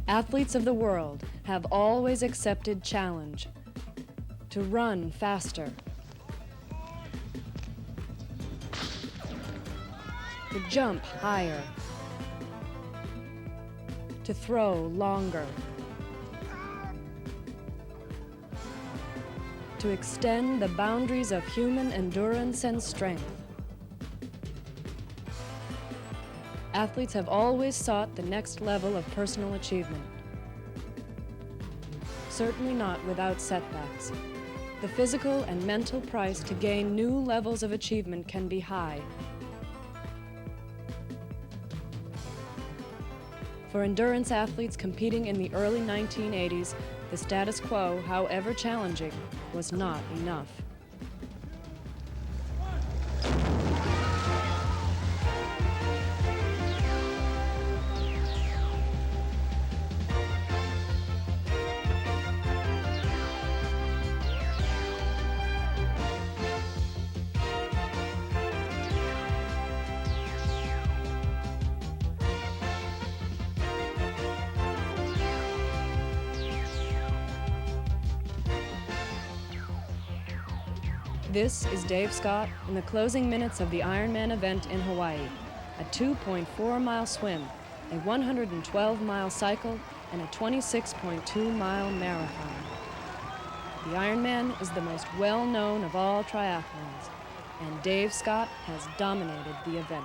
Athletes of the world have always accepted challenge to run faster, to jump higher, to throw longer, to extend the boundaries of human endurance and strength. Athletes have always sought the next level of personal achievement. Certainly not without setbacks. The physical and mental price to gain new levels of achievement can be high. For endurance athletes competing in the early 1980s, the status quo, however challenging, was not enough. This is Dave Scott in the closing minutes of the Ironman event in Hawaii, a 2.4-mile swim, a 112-mile cycle, and a 26.2-mile marathon. The Ironman is the most well-known of all triathlons, and Dave Scott has dominated the event.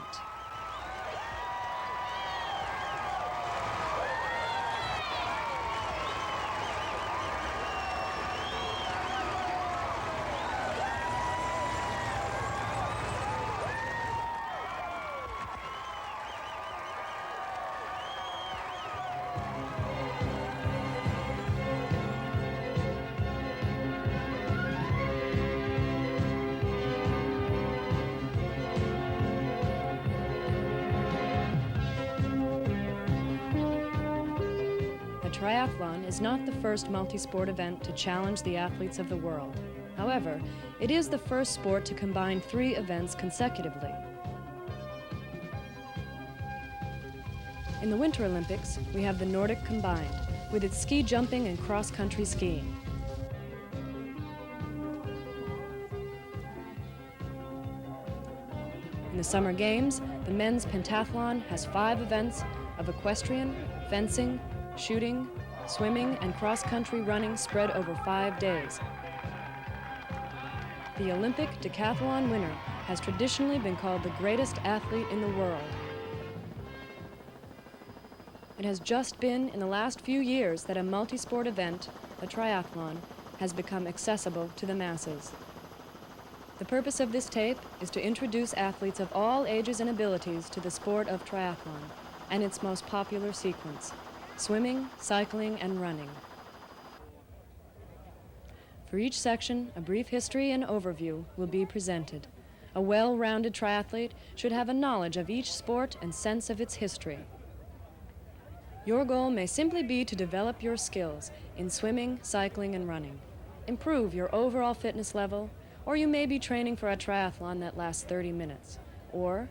Triathlon is not the first multi-sport event to challenge the athletes of the world. However, it is the first sport to combine 3 events consecutively. In the Winter Olympics, we have the Nordic combined, with its ski jumping and cross-country skiing. In the Summer Games, the men's pentathlon has 5 events of equestrian, fencing, shooting, swimming, and cross-country running spread over 5 days. The Olympic decathlon winner has traditionally been called the greatest athlete in the world. It has just been in the last few years that a multi-sport event, a triathlon, has become accessible to the masses. The purpose of this tape is to introduce athletes of all ages and abilities to the sport of triathlon and its most popular sequence: swimming, cycling, and running. For each section, a brief history and overview will be presented. A well-rounded triathlete should have a knowledge of each sport and sense of its history. Your goal may simply be to develop your skills in swimming, cycling, and running, improve your overall fitness level, or you may be training for a triathlon that lasts 30 minutes. Or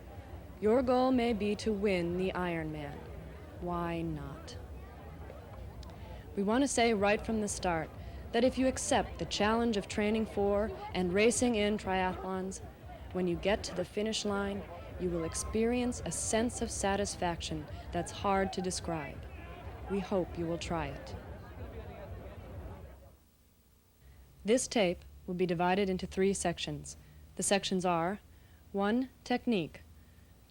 your goal may be to win the Ironman. Why not? We want to say right from the start that if you accept the challenge of training for and racing in triathlons, when you get to the finish line, you will experience a sense of satisfaction that's hard to describe. We hope you will try it. This tape will be divided into 3 sections. The sections are: 1. Technique,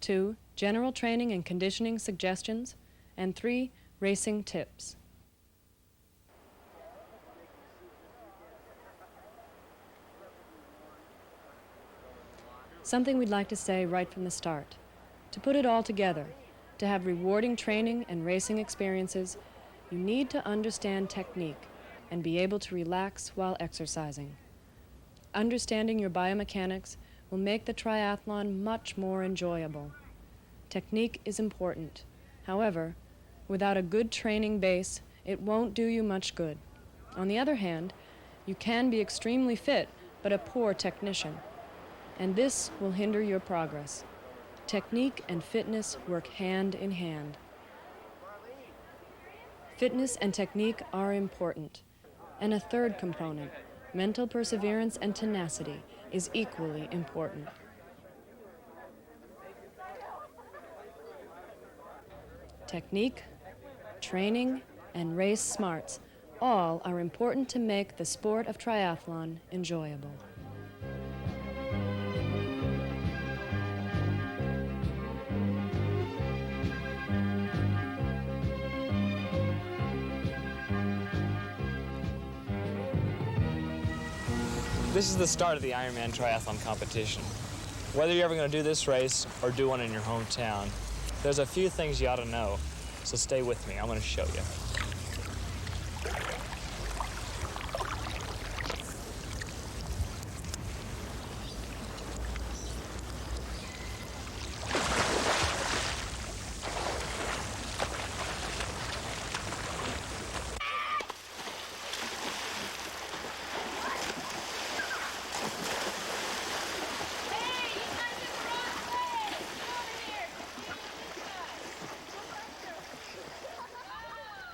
2. General training and conditioning suggestions, and 3. Racing tips. Something we'd like to say right from the start. To put it all together, to have rewarding training and racing experiences, you need to understand technique and be able to relax while exercising. Understanding your biomechanics will make the triathlon much more enjoyable. Technique is important. However, without a good training base, it won't do you much good. On the other hand, you can be extremely fit, but a poor technician, and this will hinder your progress. Technique and fitness work hand in hand. Fitness and technique are important. And a third component, mental perseverance and tenacity, is equally important. Technique, training, and race smarts all are important to make the sport of triathlon enjoyable. This is the start of the Ironman Triathlon competition. Whether you're ever going to do this race or do one in your hometown, there's a few things you ought to know, so stay with me. I'm going to show you.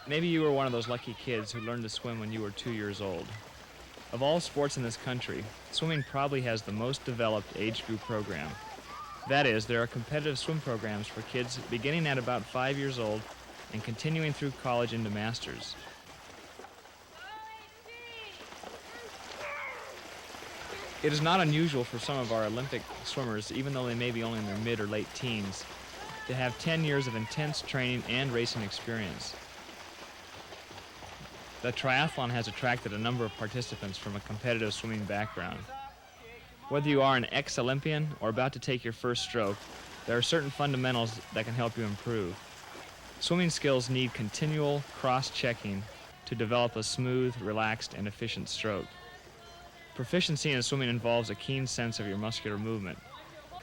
Maybe you were one of those lucky kids who learned to swim when you were 2 years old. Of all sports in this country, swimming probably has the most developed age group program. That is, there are competitive swim programs for kids beginning at about 5 years old and continuing through college into masters. It is not unusual for some of our Olympic swimmers, even though they may be only in their mid or late teens, to have 10 years of intense training and racing experience. The triathlon has attracted a number of participants from a competitive swimming background. Whether you are an ex-Olympian or about to take your first stroke, there are certain fundamentals that can help you improve. Swimming skills need continual cross-checking to develop a smooth, relaxed, and efficient stroke. Proficiency in swimming involves a keen sense of your muscular movement.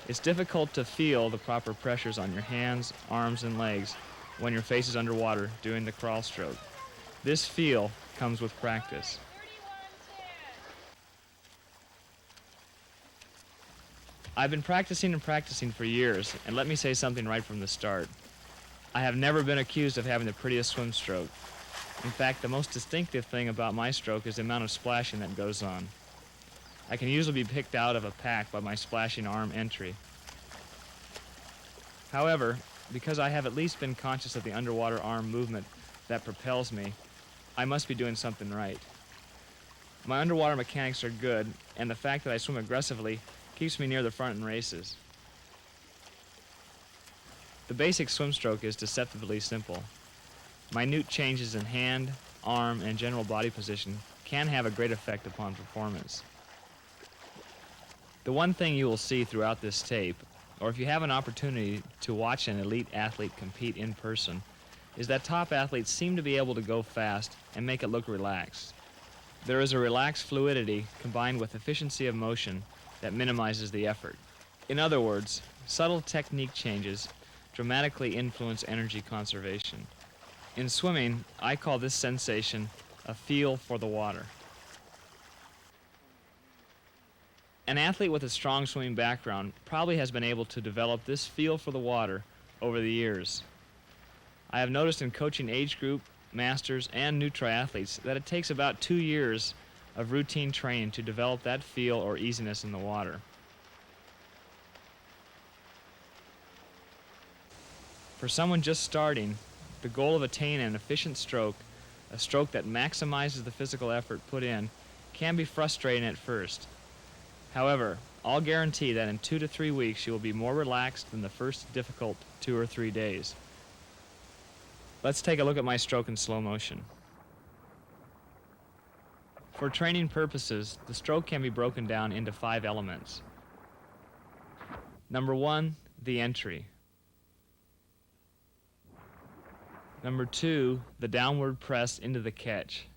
It's difficult to feel the proper pressures on your hands, arms, and legs when your face is underwater doing the crawl stroke. This feel comes with practice. I've been practicing and practicing for years, and let me say something right from the start. I have never been accused of having the prettiest swim stroke. In fact, the most distinctive thing about my stroke is the amount of splashing that goes on. I can usually be picked out of a pack by my splashing arm entry. However, because I have at least been conscious of the underwater arm movement that propels me, I must be doing something right. My underwater mechanics are good, and the fact that I swim aggressively keeps me near the front in races. The basic swim stroke is deceptively simple. Minute changes in hand, arm, and general body position can have a great effect upon performance. The one thing you will see throughout this tape, or if you have an opportunity to watch an elite athlete compete in person, is that top athletes seem to be able to go fast and make it look relaxed. There is a relaxed fluidity combined with efficiency of motion that minimizes the effort. In other words, subtle technique changes dramatically influence energy conservation. In swimming, I call this sensation a feel for the water. An athlete with a strong swimming background probably has been able to develop this feel for the water over the years. I have noticed in coaching age group, masters, and new triathletes that it takes about 2 years of routine training to develop that feel or easiness in the water. For someone just starting, the goal of attaining an efficient stroke, a stroke that maximizes the physical effort put in, can be frustrating at first. However, I'll guarantee that in 2 to 3 weeks you will be more relaxed than the first difficult 2 or 3 days. Let's take a look at my stroke in slow motion. For training purposes, the stroke can be broken down into 5 elements. Number 1, the entry. Number 2, the downward press into the catch.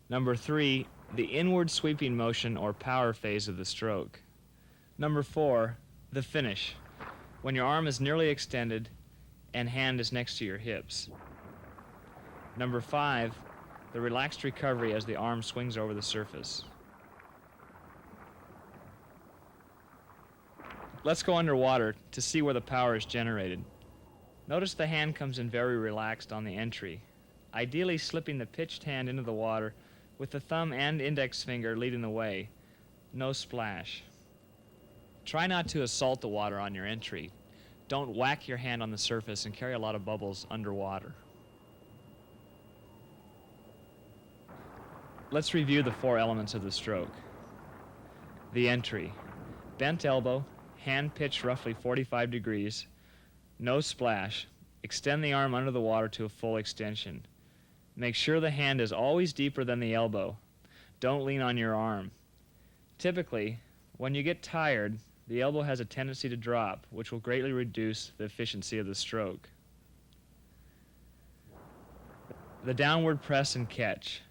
Number 3, the inward sweeping motion or power phase of the stroke. Number 4, the finish, when your arm is nearly extended and hand is next to your hips. Number 5, the relaxed recovery as the arm swings over the surface. Let's go underwater to see where the power is generated. Notice the hand comes in very relaxed on the entry. ideally slipping the pitched hand into the water with the thumb and index finger leading the way. No splash. Try not to assault the water on your entry. Don't whack your hand on the surface and carry a lot of bubbles underwater. Let's review the 4 elements of the stroke. The entry. Bent elbow, hand pitched roughly 45 degrees, no splash. Extend the arm under the water to a full extension. Make sure the hand is always deeper than the elbow. Don't lean on your arm. Typically, when you get tired, the elbow has a tendency to drop, which will greatly reduce the efficiency of the stroke. The downward press and catch.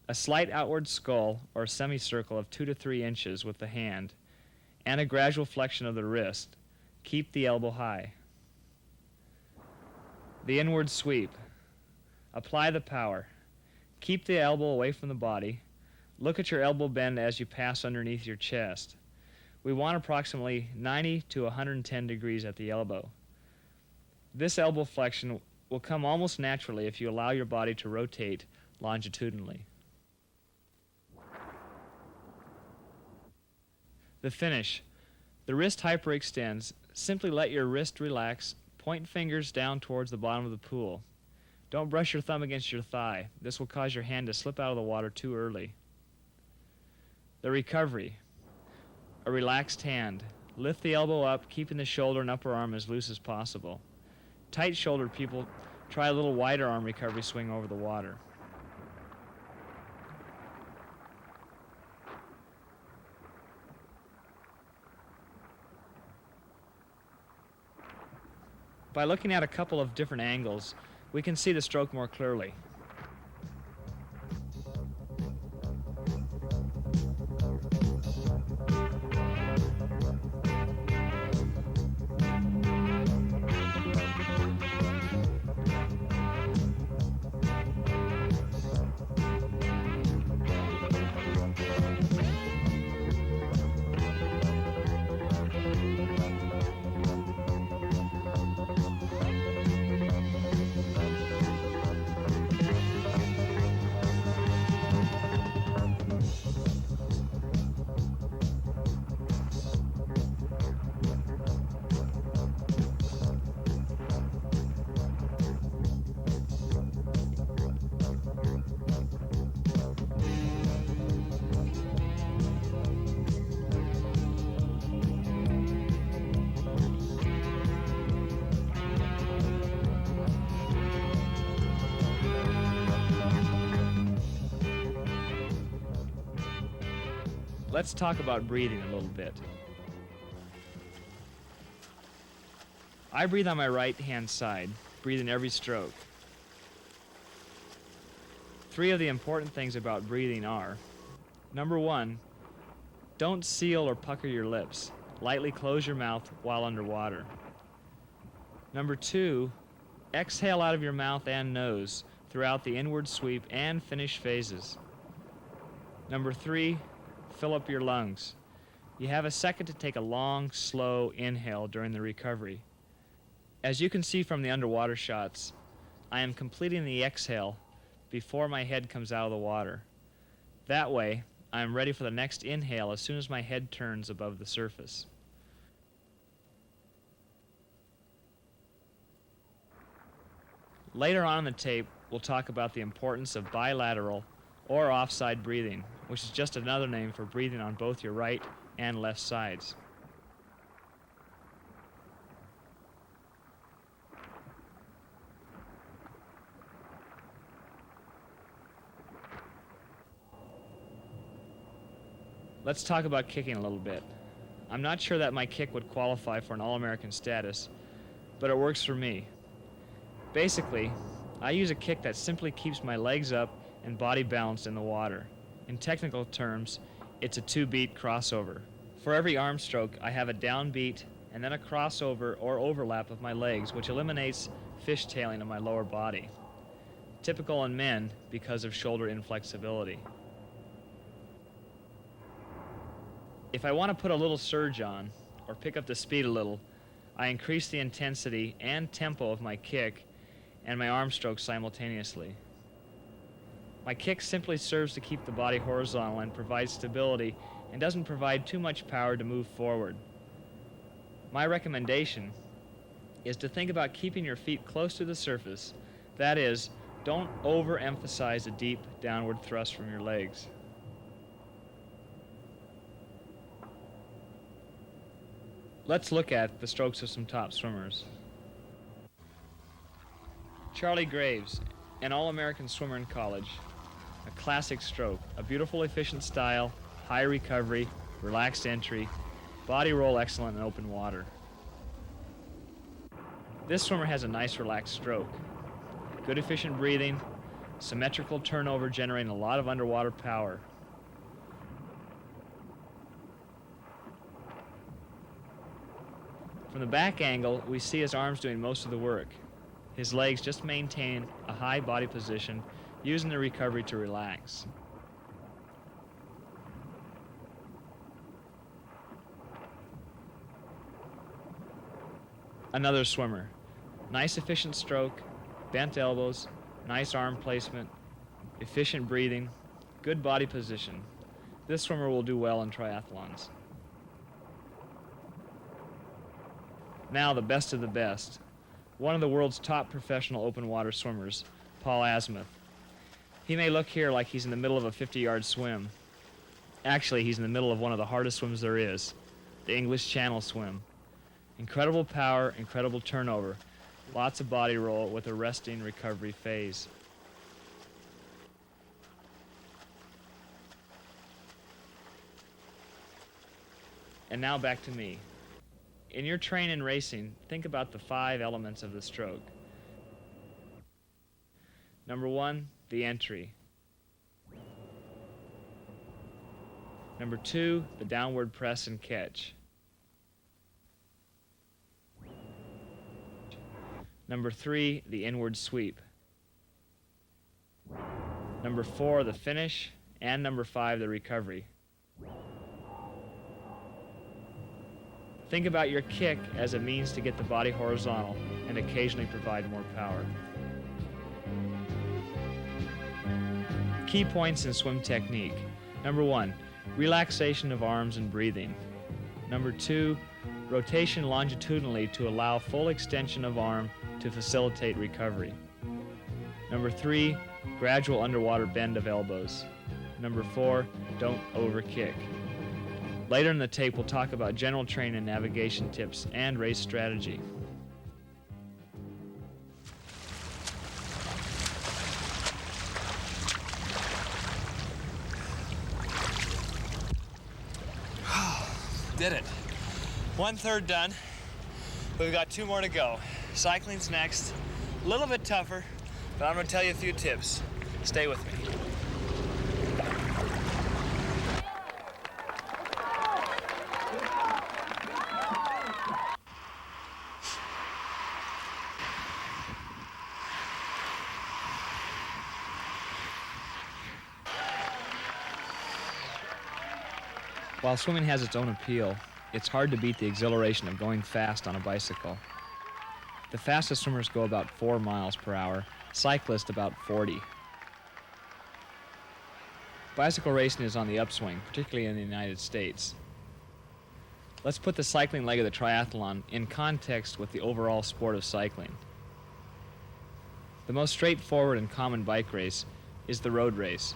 A slight outward scull or semicircle of 2 to 3 inches with the hand, and a gradual flexion of the wrist. Keep the elbow high. The inward sweep. Apply the power. Keep the elbow away from the body. Look at your elbow bend as you pass underneath your chest. We want approximately 90 to 110 degrees at the elbow. This elbow flexion will come almost naturally if you allow your body to rotate longitudinally. The finish. The wrist hyperextends. Simply let your wrist relax. Point fingers down towards the bottom of the pool. Don't brush your thumb against your thigh. This will cause your hand to slip out of the water too early. The recovery. A relaxed hand. Lift the elbow up, keeping the shoulder and upper arm as loose as possible. Tight-shouldered people try a little wider arm recovery swing over the water. By looking at a couple of different angles, we can see the stroke more clearly. Let's talk about breathing a little bit. I breathe on my right-hand side, breathing every stroke. 3 of the important things about breathing are: number 1, don't seal or pucker your lips. Lightly close your mouth while underwater. Number 2, exhale out of your mouth and nose throughout the inward sweep and finish phases. Number 3, fill up your lungs. You have a second to take a long, slow inhale during the recovery. As you can see from the underwater shots, I am completing the exhale before my head comes out of the water. That way, I am ready for the next inhale as soon as my head turns above the surface. Later on in the tape, we'll talk about the importance of bilateral or offside breathing, which is just another name for breathing on both your right and left sides. Let's talk about kicking a little bit. I'm not sure that my kick would qualify for an All-American status, but it works for me. Basically, I use a kick that simply keeps my legs up and body balanced in the water. In technical terms, it's a 2-beat crossover. For every arm stroke, I have a down beat and then a crossover or overlap of my legs, which eliminates fishtailing of my lower body. Typical in men because of shoulder inflexibility. If I want to put a little surge on, or pick up the speed a little, I increase the intensity and tempo of my kick and my arm stroke simultaneously. My kick simply serves to keep the body horizontal and provides stability and doesn't provide too much power to move forward. My recommendation is to think about keeping your feet close to the surface. That is, don't overemphasize a deep downward thrust from your legs. Let's look at the strokes of some top swimmers. Charlie Graves, an All-American swimmer in college. A classic stroke, a beautiful, efficient style, high recovery, relaxed entry, body roll excellent in open water. This swimmer has a nice relaxed stroke. Good efficient breathing, symmetrical turnover generating a lot of underwater power. From the back angle, we see his arms doing most of the work. His legs just maintain a high body position, using the recovery to relax. Another swimmer. Nice efficient stroke, bent elbows, nice arm placement, efficient breathing, good body position. This swimmer will do well in triathlons. Now the best of the best. One of the world's top professional open water swimmers, Paul Azimuth. He may look here like he's in the middle of a 50-yard swim. Actually, he's in the middle of one of the hardest swims there is, the English Channel swim. Incredible power, incredible turnover, lots of body roll with a resting recovery phase. And now back to me. In your train and racing, think about the 5 elements of the stroke. Number 1, the entry. Number 2, the downward press and catch. Number 3, the inward sweep. Number 4, the finish. And number 5, the recovery. Think about your kick as a means to get the body horizontal and occasionally provide more power. Key points in swim technique. Number 1, relaxation of arms and breathing. Number 2, rotation longitudinally to allow full extension of arm to facilitate recovery. Number 3, gradual underwater bend of elbows. Number 4, don't overkick. Later in the tape, we'll talk about general training and navigation tips and race strategy. Did it. 1/3 done. We've got 2 more to go. Cycling's next. A little bit tougher, but I'm going to tell you a few tips. Stay with me. While swimming has its own appeal, it's hard to beat the exhilaration of going fast on a bicycle. The fastest swimmers go about 4 miles per hour, cyclists about 40. Bicycle racing is on the upswing, particularly in the United States. Let's put the cycling leg of the triathlon in context with the overall sport of cycling. The most straightforward and common bike race is the road race,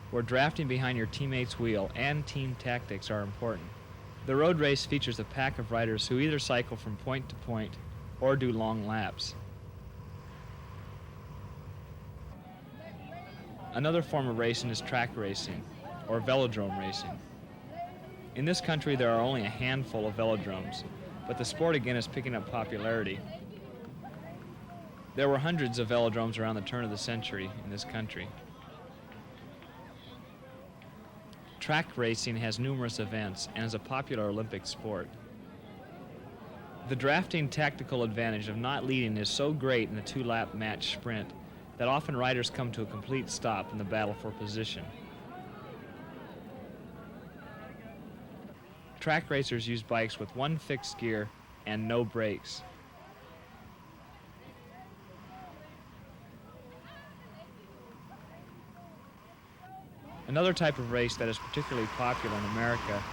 where drafting behind your teammate's wheel and team tactics are important. The road race features a pack of riders who either cycle from point to point or do long laps. Another form of racing is track racing, or velodrome racing. In this country, there are only a handful of velodromes, but the sport again is picking up popularity. There were hundreds of velodromes around the turn of the century in this country. Track racing has numerous events and is a popular Olympic sport. The drafting tactical advantage of not leading is so great in the 2-lap match sprint that often riders come to a complete stop in the battle for position. Track racers use bikes with 1 fixed gear and no brakes. Another type of race that is particularly popular in America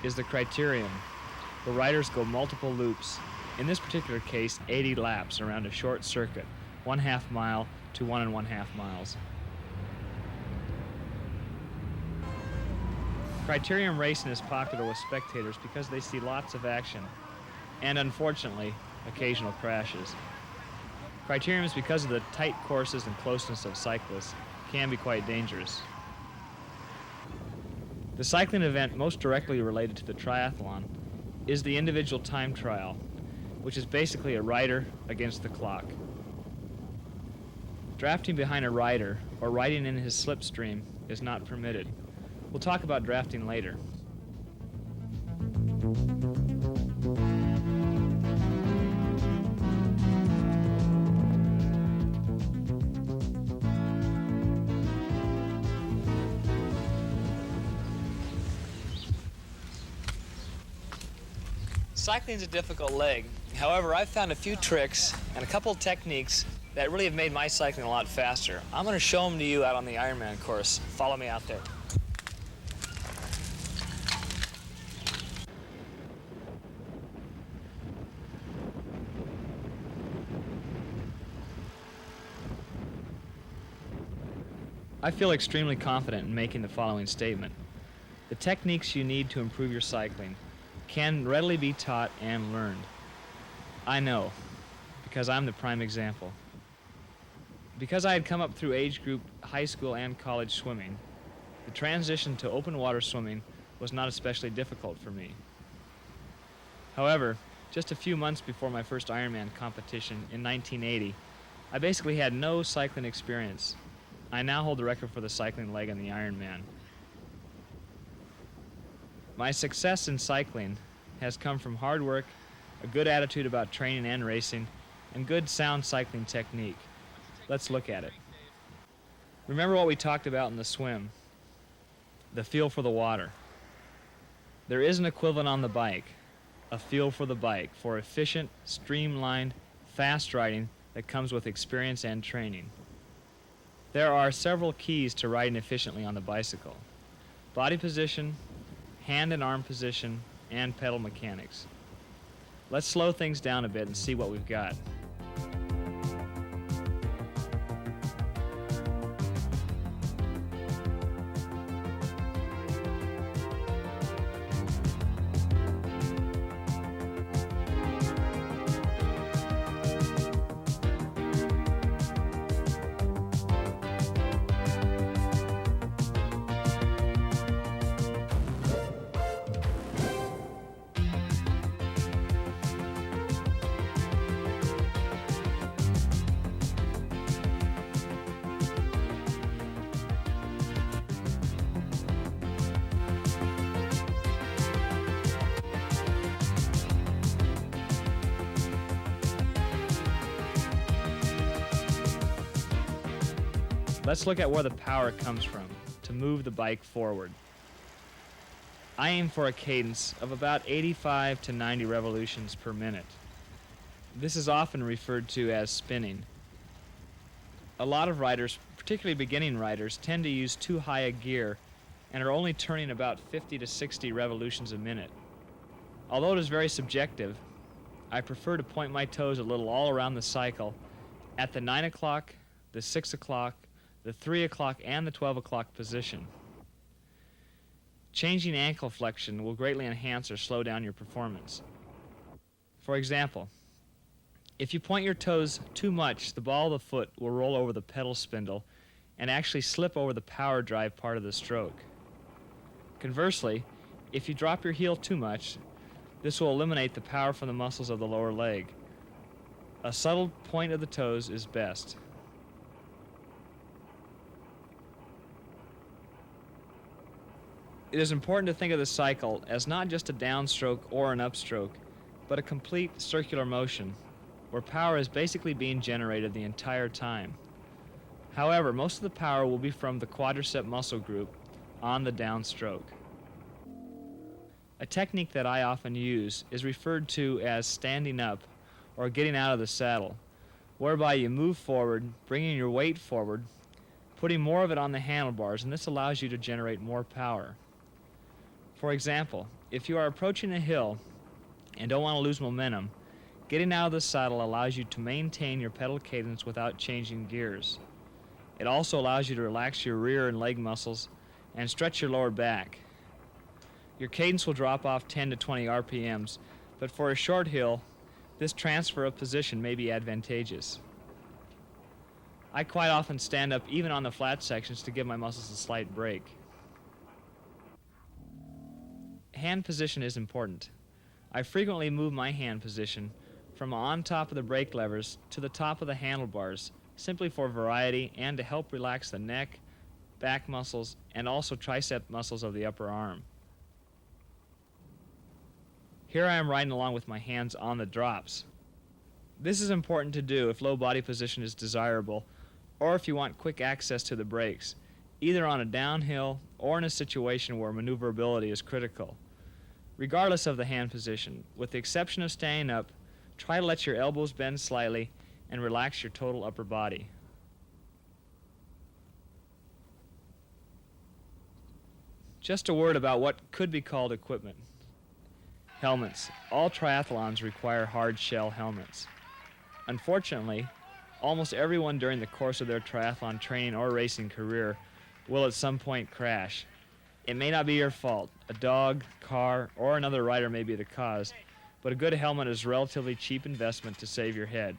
is the criterium, where riders go multiple loops, in this particular case 80 laps around a short circuit, 1/2 mile to 1½ miles. Criterium racing is popular with spectators because they see lots of action and, unfortunately, occasional crashes. Criteriums, because of the tight courses and closeness of cyclists, can be quite dangerous. The cycling event most directly related to the triathlon is the individual time trial, which is basically a rider against the clock. Drafting behind a rider or riding in his slipstream is not permitted. We'll talk about drafting later. Cycling is a difficult leg. However, I've found a few tricks and a couple of techniques that really have made my cycling a lot faster. I'm going to show them to you out on the Ironman course. Follow me out there. I feel extremely confident in making the following statement. The techniques you need to improve your cycling can readily be taught and learned. I know, because I'm the prime example. Because I had come up through age group high school and college swimming, the transition to open water swimming was not especially difficult for me. However, just a few months before my first Ironman competition in 1980, I basically had no cycling experience. I now hold the record for the cycling leg in the Ironman. My success in cycling has come from hard work, a good attitude about training and racing, and good sound cycling technique. Let's look at it. Remember what we talked about in the swim, the feel for the water. There is an equivalent on the bike, a feel for the bike, for efficient, streamlined, fast riding that comes with experience and training. There are several keys to riding efficiently on the bicycle: body position, hand and arm position, and pedal mechanics. Let's slow things down a bit and see what we've got. Let's look at where the power comes from to move the bike forward. I aim for a cadence of about 85 to 90 revolutions per minute. This is often referred to as spinning. A lot of riders, particularly beginning riders, tend to use too high a gear and are only turning about 50 to 60 revolutions a minute. Although it is very subjective, I prefer to point my toes a little all around the cycle at the 9 o'clock, the 6 o'clock, the 3 o'clock, and the 12 o'clock position. Changing ankle flexion will greatly enhance or slow down your performance. For example, if you point your toes too much, the ball of the foot will roll over the pedal spindle and actually slip over the power drive part of the stroke. Conversely, if you drop your heel too much, this will eliminate the power from the muscles of the lower leg. A subtle point of the toes is best. It is important to think of the cycle as not just a downstroke or an upstroke, but a complete circular motion, where power is basically being generated the entire time. However, most of the power will be from the quadricep muscle group on the downstroke. A technique that I often use is referred to as standing up or getting out of the saddle, whereby you move forward, bringing your weight forward, putting more of it on the handlebars, and this allows you to generate more power. For example, if you are approaching a hill and don't want to lose momentum, getting out of the saddle allows you to maintain your pedal cadence without changing gears. It also allows you to relax your rear and leg muscles and stretch your lower back. Your cadence will drop off 10 to 20 RPMs, but for a short hill, this transfer of position may be advantageous. I quite often stand up even on the flat sections to give my muscles a slight break. Hand position is important. I frequently move my hand position from on top of the brake levers to the top of the handlebars, simply for variety and to help relax the neck, back muscles, and also tricep muscles of the upper arm. Here I am riding along with my hands on the drops. This is important to do if low body position is desirable, or if you want quick access to the brakes, either on a downhill or in a situation where maneuverability is critical. Regardless of the hand position, with the exception of standing up, try to let your elbows bend slightly and relax your total upper body. Just a word about what could be called equipment. Helmets. All triathlons require hard shell helmets. Unfortunately, almost everyone during the course of their triathlon training or racing career will at some point crash. It may not be your fault. A dog, car, or another rider may be the cause, but a good helmet is a relatively cheap investment to save your head.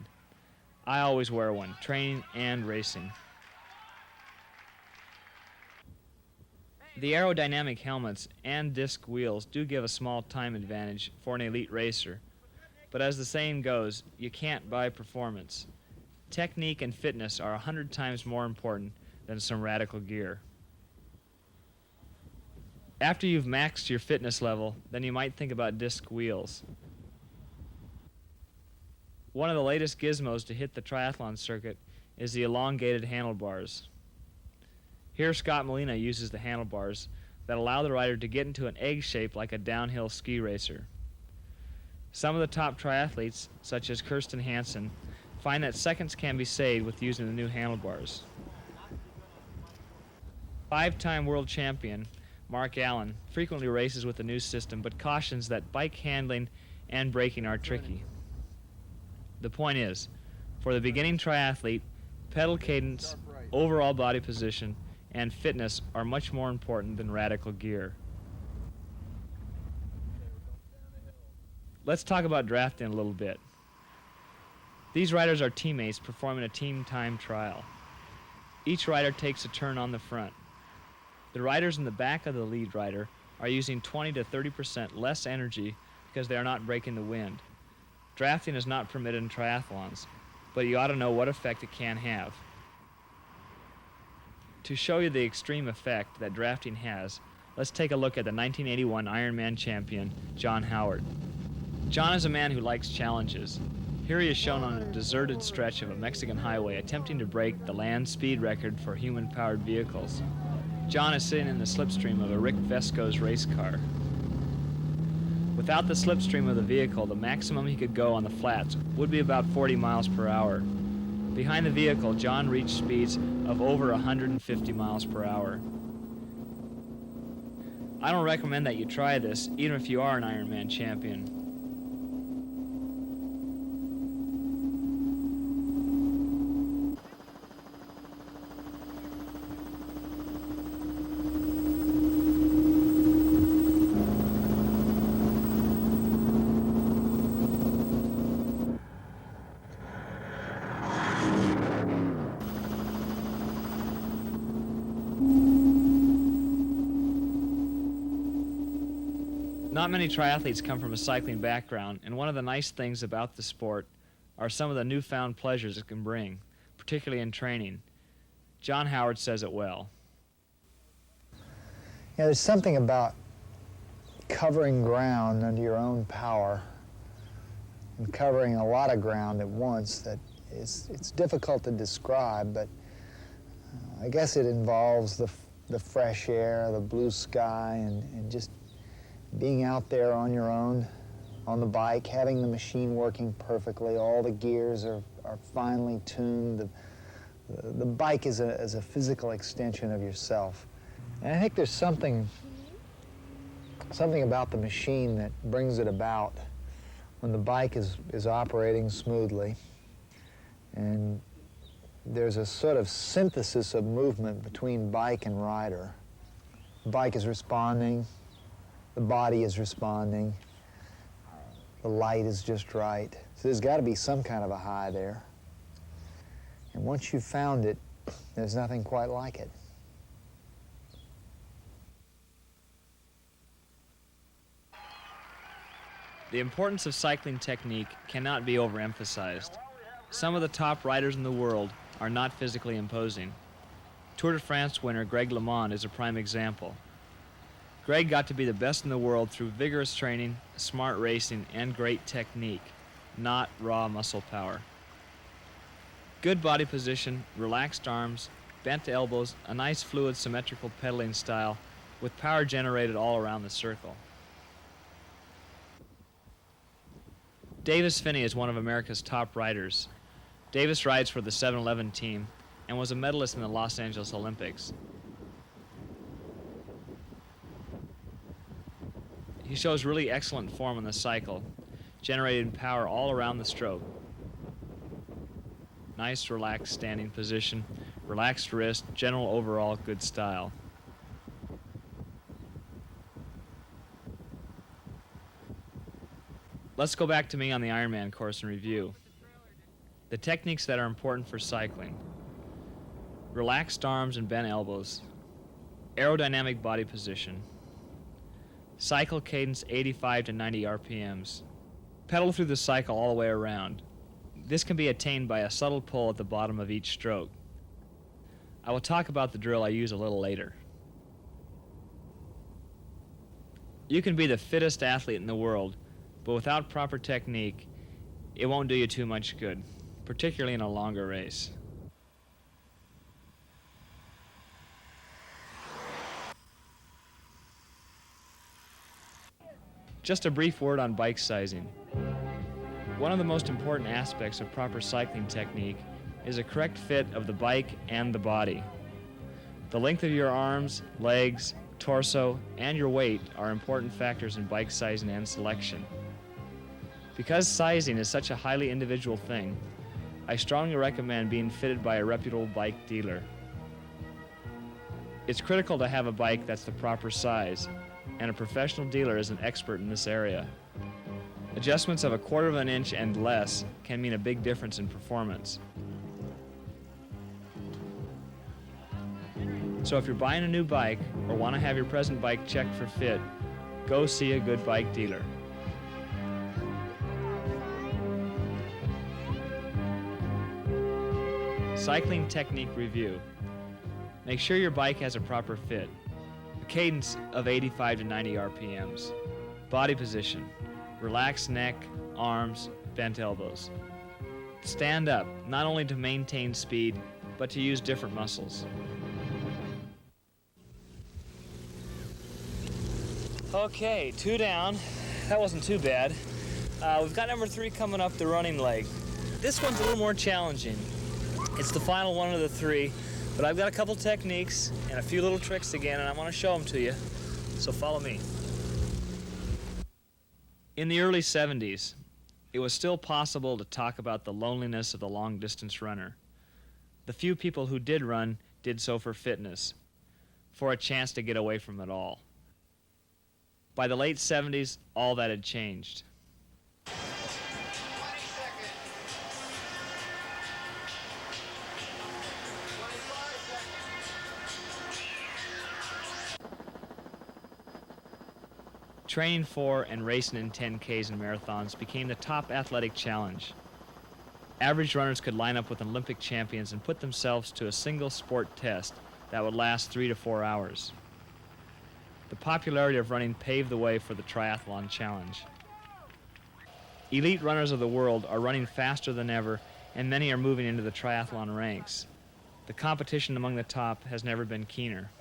I always wear one, training and racing. The aerodynamic helmets and disc wheels do give a small time advantage for an elite racer, but as the saying goes, you can't buy performance. Technique and fitness are 100 times more important than some radical gear. After you've maxed your fitness level, then you might think about disc wheels. One of the latest gizmos to hit the triathlon circuit is the elongated handlebars. Here Scott Molina uses the handlebars that allow the rider to get into an egg shape like a downhill ski racer. Some of the top triathletes, such as Kirsten Hansen, find that seconds can be saved with using the new handlebars. Five-time world champion Mark Allen frequently races with the new system, but cautions that bike handling and braking are tricky. The point is, for the beginning triathlete, pedal cadence, overall body position, and fitness are much more important than radical gear. Let's talk about drafting a little bit. These riders are teammates performing a team time trial. Each rider takes a turn on the front. The riders in the back of the lead rider are using 20 to 30% less energy because they are not breaking the wind. Drafting is not permitted in triathlons, but you ought to know what effect it can have. To show you the extreme effect that drafting has, let's take a look at the 1981 Ironman champion, John Howard. John is a man who likes challenges. Here he is shown on a deserted stretch of a Mexican highway attempting to break the land speed record for human-powered vehicles. John is sitting in the slipstream of a Rick Vesco's race car. Without the slipstream of the vehicle, the maximum he could go on the flats would be about 40 miles per hour. Behind the vehicle, John reached speeds of over 150 miles per hour. I don't recommend that you try this, even if you are an Ironman champion. Not many triathletes come from a cycling background, and one of the nice things about the sport are some of the newfound pleasures it can bring, particularly in training. John Howard says it well. Yeah, there's something about covering ground under your own power and covering a lot of ground at once that it's difficult to describe, but I guess it involves the fresh air, the blue sky, and just being out there on your own, on the bike, having the machine working perfectly. All the gears are finely tuned. The The bike is a physical extension of yourself. And I think there's something about the machine that brings it about when the bike is operating smoothly. And there's a sort of synthesis of movement between bike and rider. The bike is responding, the body is responding, the light is just right. So there's got to be some kind of a high there. And once you've found it, there's nothing quite like it. The importance of cycling technique cannot be overemphasized. Some of the top riders in the world are not physically imposing. Tour de France winner Greg LeMond is a prime example. Greg got to be the best in the world through vigorous training, smart racing, and great technique, not raw muscle power. Good body position, relaxed arms, bent elbows, a nice fluid symmetrical pedaling style with power generated all around the circle. Davis Finney is one of America's top riders. Davis rides for the 7-Eleven team and was a medalist in the Los Angeles Olympics. He shows really excellent form on the cycle, generating power all around the stroke. Nice relaxed standing position, relaxed wrist, general overall good style. Let's go back to me on the Ironman course and review. The techniques that are important for cycling: relaxed arms and bent elbows, aerodynamic body position, cycle cadence 85 to 90 RPMs, pedal through the cycle all the way around. This can be attained by a subtle pull at the bottom of each stroke. I will talk about the drill I use a little later. You can be the fittest athlete in the world, but without proper technique, it won't do you too much good, particularly in a longer race. Just a brief word on bike sizing. One of the most important aspects of proper cycling technique is a correct fit of the bike and the body. The length of your arms, legs, torso, and your weight are important factors in bike sizing and selection. Because sizing is such a highly individual thing, I strongly recommend being fitted by a reputable bike dealer. It's critical to have a bike that's the proper size, and a professional dealer is an expert in this area. Adjustments of 1/4 of an inch and less can mean a big difference in performance. So if you're buying a new bike or want to have your present bike checked for fit, go see a good bike dealer. Cycling technique review. Make sure your bike has a proper fit. A cadence of 85 to 90 RPMs. Body position. Relaxed neck, arms, bent elbows. Stand up, not only to maintain speed, but to use different muscles. Okay, 2 down. That wasn't too bad. We've got number 3 coming up, the running leg. This one's a little more challenging. It's the final one of the 3, but I've got a couple techniques and a few little tricks again, and I want to show them to you. So follow me. In the early 70s, it was still possible to talk about the loneliness of the long-distance runner. The few people who did run did so for fitness, for a chance to get away from it all. By the late 70s, all that had changed. Training for and racing in 10Ks and marathons became the top athletic challenge. Average runners could line up with Olympic champions and put themselves to a single sport test that would last 3 to 4 hours. The popularity of running paved the way for the triathlon challenge. Elite runners of the world are running faster than ever, and many are moving into the triathlon ranks. The competition among the top has never been keener.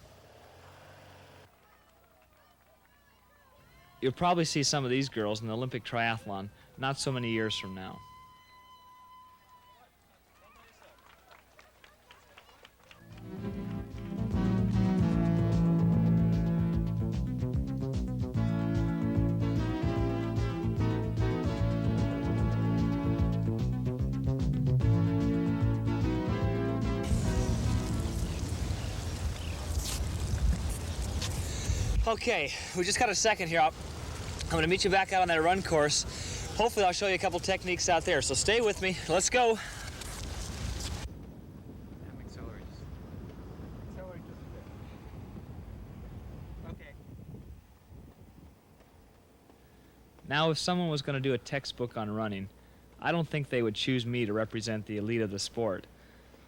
You'll probably see some of these girls in the Olympic triathlon not so many years from now. Okay, we just got a second here. I'm gonna meet you back out on that run course. Hopefully I'll show you a couple techniques out there, so stay with me. Let's go. Now, if someone was going to do a textbook on running, I don't think they would choose me to represent the elite of the sport.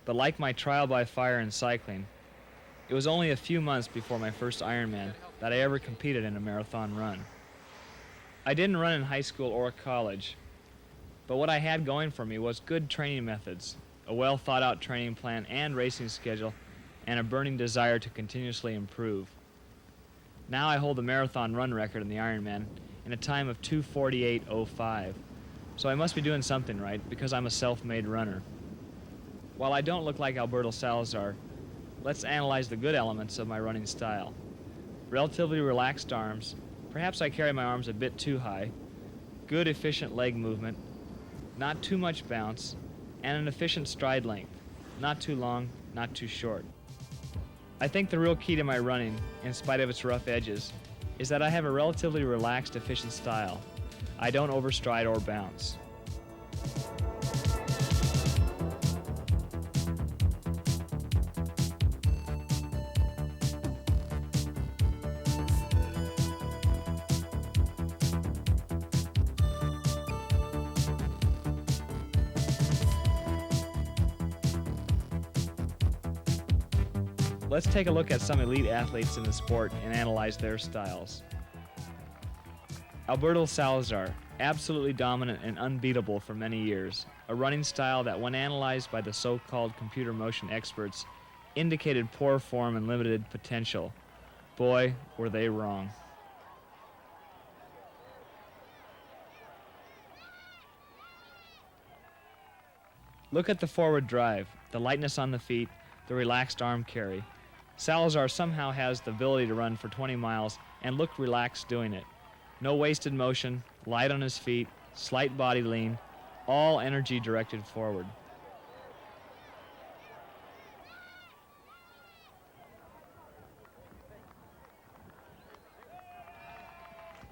But like my trial by fire in cycling, it was only a few months before my first Ironman that I ever competed in a marathon run. I didn't run in high school or college, but what I had going for me was good training methods, a well thought out training plan and racing schedule, and a burning desire to continuously improve. Now I hold the marathon run record in the Ironman in a time of 2:48:05. So I must be doing something right because I'm a self-made runner. While I don't look like Alberto Salazar, let's analyze the good elements of my running style. Relatively relaxed arms, perhaps I carry my arms a bit too high, good efficient leg movement, not too much bounce, and an efficient stride length, not too long, not too short. I think the real key to my running, in spite of its rough edges, is that I have a relatively relaxed, efficient style. I don't overstride or bounce. Let's take a look at some elite athletes in the sport and analyze their styles. Alberto Salazar, absolutely dominant and unbeatable for many years, a running style that when analyzed by the so-called computer motion experts indicated poor form and limited potential. Boy, were they wrong. Look at the forward drive, the lightness on the feet, the relaxed arm carry. Salazar somehow has the ability to run for 20 miles and look relaxed doing it. No wasted motion, light on his feet, slight body lean, all energy directed forward.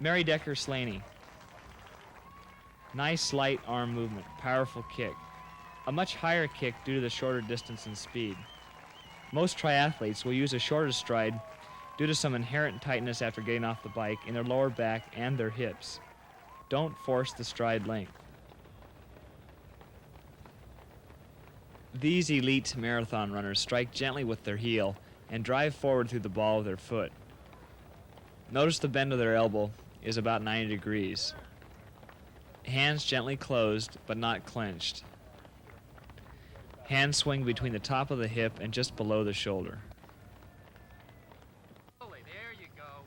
Mary Decker Slaney. Nice light arm movement, powerful kick. A much higher kick due to the shorter distance and speed. Most triathletes will use a shorter stride due to some inherent tightness after getting off the bike in their lower back and their hips. Don't force the stride length. These elite marathon runners strike gently with their heel and drive forward through the ball of their foot. Notice the bend of their elbow is about 90 degrees. Hands gently closed but not clenched. Hands swing between the top of the hip and just below the shoulder. There you go.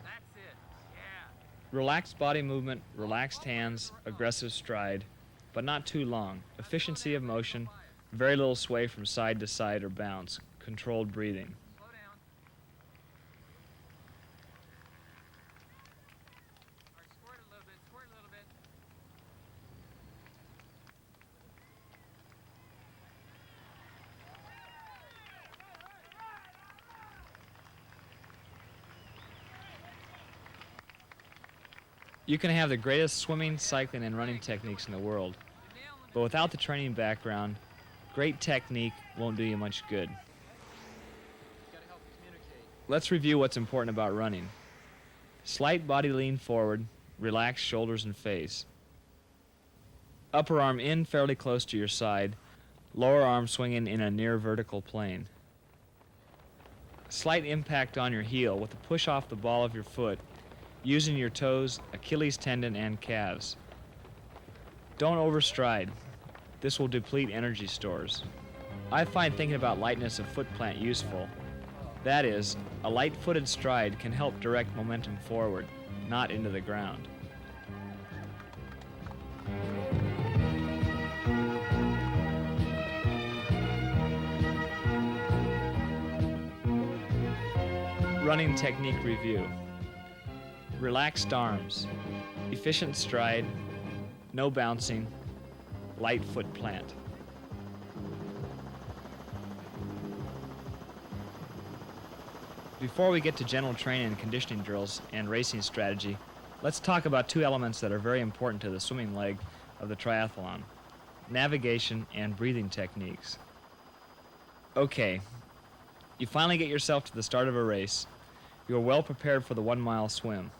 That's it. Yeah. Relaxed body movement, relaxed hands, aggressive stride, but not too long. Efficiency of motion, very little sway from side to side or bounce, controlled breathing. Slow down. All right, squirt a little bit. Squirt a little bit. You can have the greatest swimming, cycling, and running techniques in the world, but without the training background, great technique won't do you much good. Let's review what's important about running. Slight body lean forward, relaxed shoulders and face. Upper arm in fairly close to your side, lower arm swinging in a near vertical plane. Slight impact on your heel with a push off the ball of your foot, using your toes, Achilles tendon, and calves. Don't overstride. This will deplete energy stores. I find thinking about lightness of foot plant useful. That is, a light-footed stride can help direct momentum forward, not into the ground. Running technique review. Relaxed arms, efficient stride, no bouncing, light foot plant. Before we get to general training and conditioning drills and racing strategy, let's talk about two elements that are very important to the swimming leg of the triathlon: navigation and breathing techniques. Okay, you finally get yourself to the start of a race. You are well prepared for the 1 mile swim.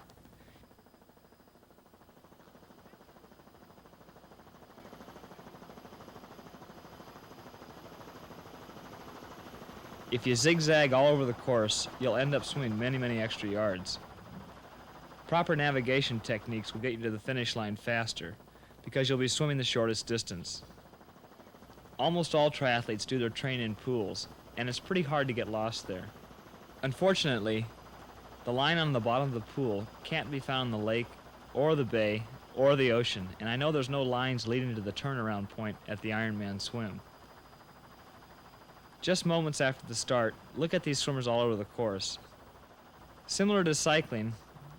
If you zigzag all over the course, you'll end up swimming many extra yards. Proper navigation techniques will get you to the finish line faster because you'll be swimming the shortest distance. Almost all triathletes do their training in pools, and it's pretty hard to get lost there. Unfortunately, the line on the bottom of the pool can't be found in the lake or the bay or the ocean, and I know there's no lines leading to the turnaround point at the Ironman swim. Just moments after the start, look at these swimmers all over the course. Similar to cycling,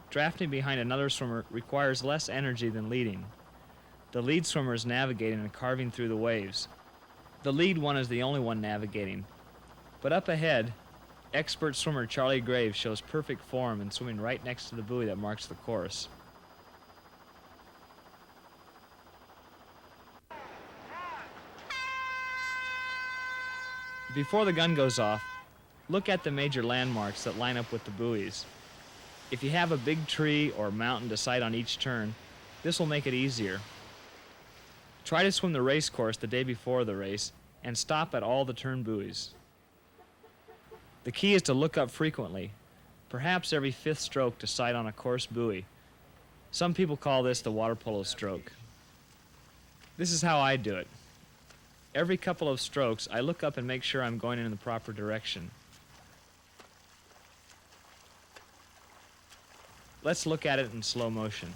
drafting behind another swimmer requires less energy than leading. The lead swimmer is navigating and carving through the waves. The lead one is the only one navigating. But up ahead, expert swimmer Charlie Graves shows perfect form in swimming right next to the buoy that marks the course. Before the gun goes off, look at the major landmarks that line up with the buoys. If you have a big tree or mountain to sight on each turn, this will make it easier. Try to swim the race course the day before the race and stop at all the turn buoys. The key is to look up frequently, perhaps every 5th stroke to sight on a course buoy. Some people call this the water polo stroke. This is how I do it. Every couple of strokes, I look up and make sure I'm going in the proper direction. Let's look at it in slow motion.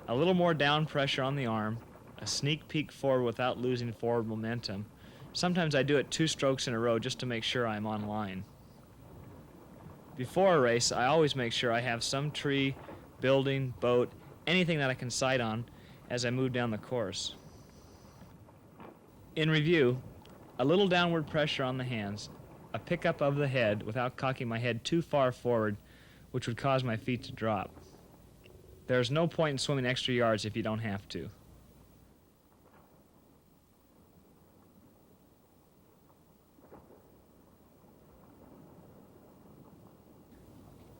A little more down pressure on the arm, a sneak peek forward without losing forward momentum. Sometimes I do it 2 strokes in a row just to make sure I'm on line. Before a race, I always make sure I have some tree, building, boat, anything that I can sight on as I move down the course. In review, a little downward pressure on the hands, a pickup of the head without cocking my head too far forward, which would cause my feet to drop. There's no point in swimming extra yards if you don't have to.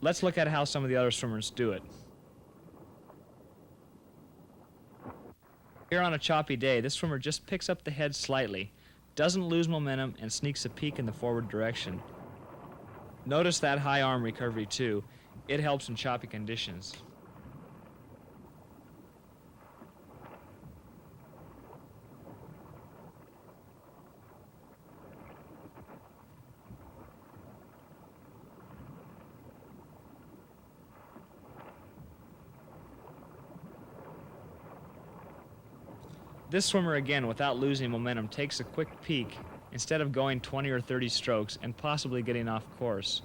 Let's look at how some of the other swimmers do it. Here on a choppy day, this swimmer just picks up the head slightly, doesn't lose momentum, and sneaks a peek in the forward direction. Notice that high arm recovery too. It helps in choppy conditions. This swimmer again, without losing momentum, takes a quick peek instead of going 20 or 30 strokes and possibly getting off course.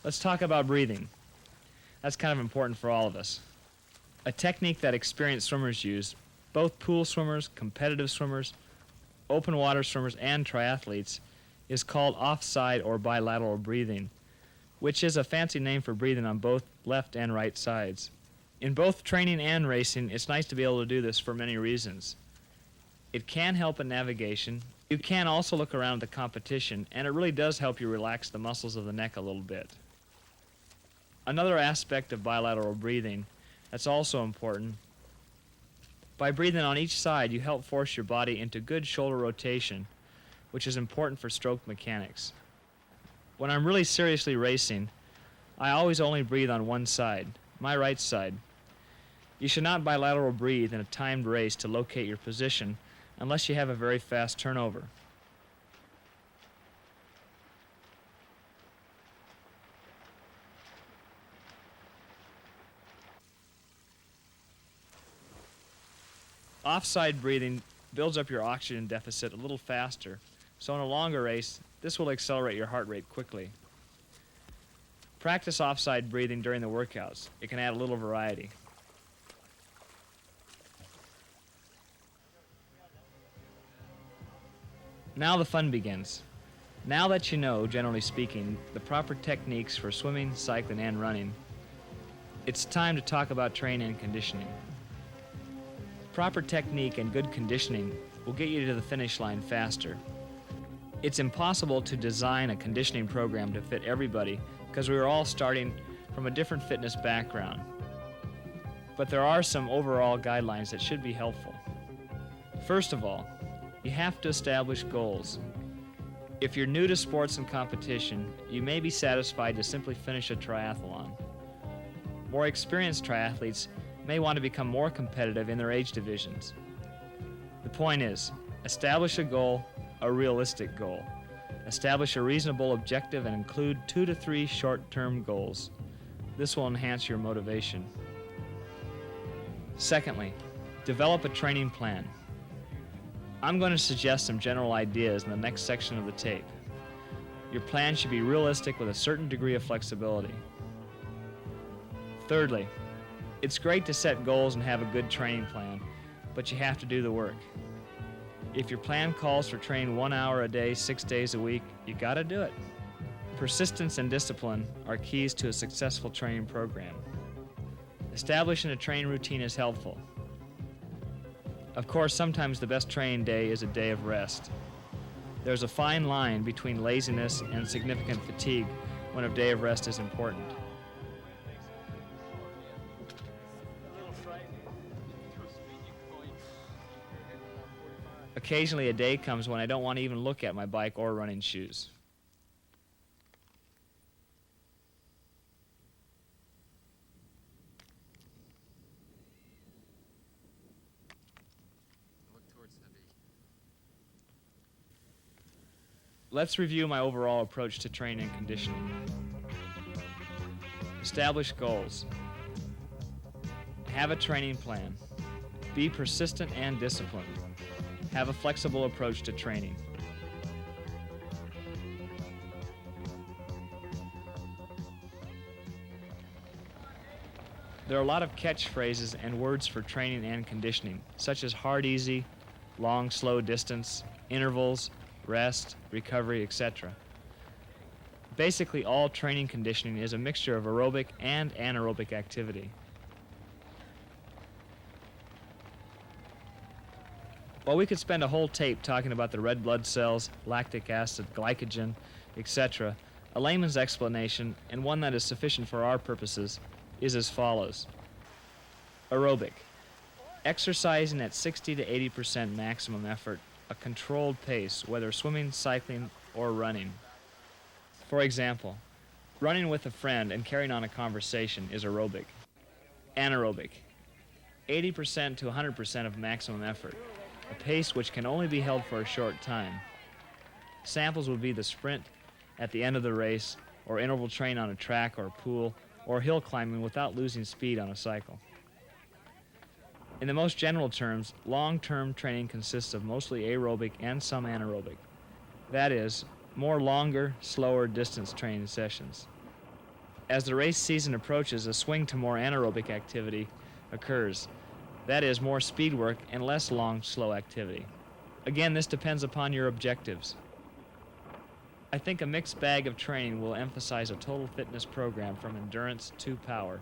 Let's talk about breathing. That's kind of important for all of us. A technique that experienced swimmers use, both pool swimmers, competitive swimmers, open water swimmers, and triathletes, is called offside or bilateral breathing, which is a fancy name for breathing on both left and right sides. In both training and racing, it's nice to be able to do this for many reasons. It can help in navigation. You can also look around at the competition, and it really does help you relax the muscles of the neck a little bit. Another aspect of bilateral breathing that's also important: by breathing on each side, you help force your body into good shoulder rotation, which is important for stroke mechanics. When I'm really seriously racing, I always only breathe on one side, my right side. You should not bilateral breathe in a timed race to locate your position unless you have a very fast turnover. Offside breathing builds up your oxygen deficit a little faster, so in a longer race, this will accelerate your heart rate quickly. Practice offside breathing during the workouts. It can add a little variety. Now the fun begins. Now that you know, generally speaking, the proper techniques for swimming, cycling, and running, it's time to talk about training and conditioning. Proper technique and good conditioning will get you to the finish line faster. It's impossible to design a conditioning program to fit everybody because we are all starting from a different fitness background. But there are some overall guidelines that should be helpful. First of all, you have to establish goals. If you're new to sports and competition, you may be satisfied to simply finish a triathlon. More experienced triathletes may want to become more competitive in their age divisions. The point is, establish a goal, a realistic goal. Establish a reasonable objective and include 2 to 3 short-term goals. This will enhance your motivation. Secondly, develop a training plan. I'm going to suggest some general ideas in the next section of the tape. Your plan should be realistic with a certain degree of flexibility. Thirdly, it's great to set goals and have a good training plan, but you have to do the work. If your plan calls for training 1 hour a day, 6 days a week, you gotta do it. Persistence and discipline are keys to a successful training program. Establishing a training routine is helpful. Of course, sometimes the best training day is a day of rest. There's a fine line between laziness and significant fatigue when a day of rest is important. Occasionally a day comes when I don't want to even look at my bike or running shoes. Let's review my overall approach to training and conditioning. Establish goals. Have a training plan. Be persistent and disciplined. Have a flexible approach to training. There are a lot of catchphrases and words for training and conditioning, such as hard, easy, long, slow distance, intervals, rest, recovery, etc. Basically, all training conditioning is a mixture of aerobic and anaerobic activity. While we could spend a whole tape talking about the red blood cells, lactic acid, glycogen, etc., a layman's explanation, and one that is sufficient for our purposes, is as follows. Aerobic. Exercising at 60 to 80% maximum effort, a controlled pace, whether swimming, cycling, or running. For example, running with a friend and carrying on a conversation is aerobic. Anaerobic. 80% to 100% of maximum effort, a pace which can only be held for a short time. Samples would be the sprint at the end of the race, or interval train on a track or a pool, or hill climbing without losing speed on a cycle. In the most general terms, long-term training consists of mostly aerobic and some anaerobic. That is, more longer, slower distance training sessions. As the race season approaches, a swing to more anaerobic activity occurs. That is, more speed work and less long, slow activity. Again, this depends upon your objectives. I think a mixed bag of training will emphasize a total fitness program from endurance to power.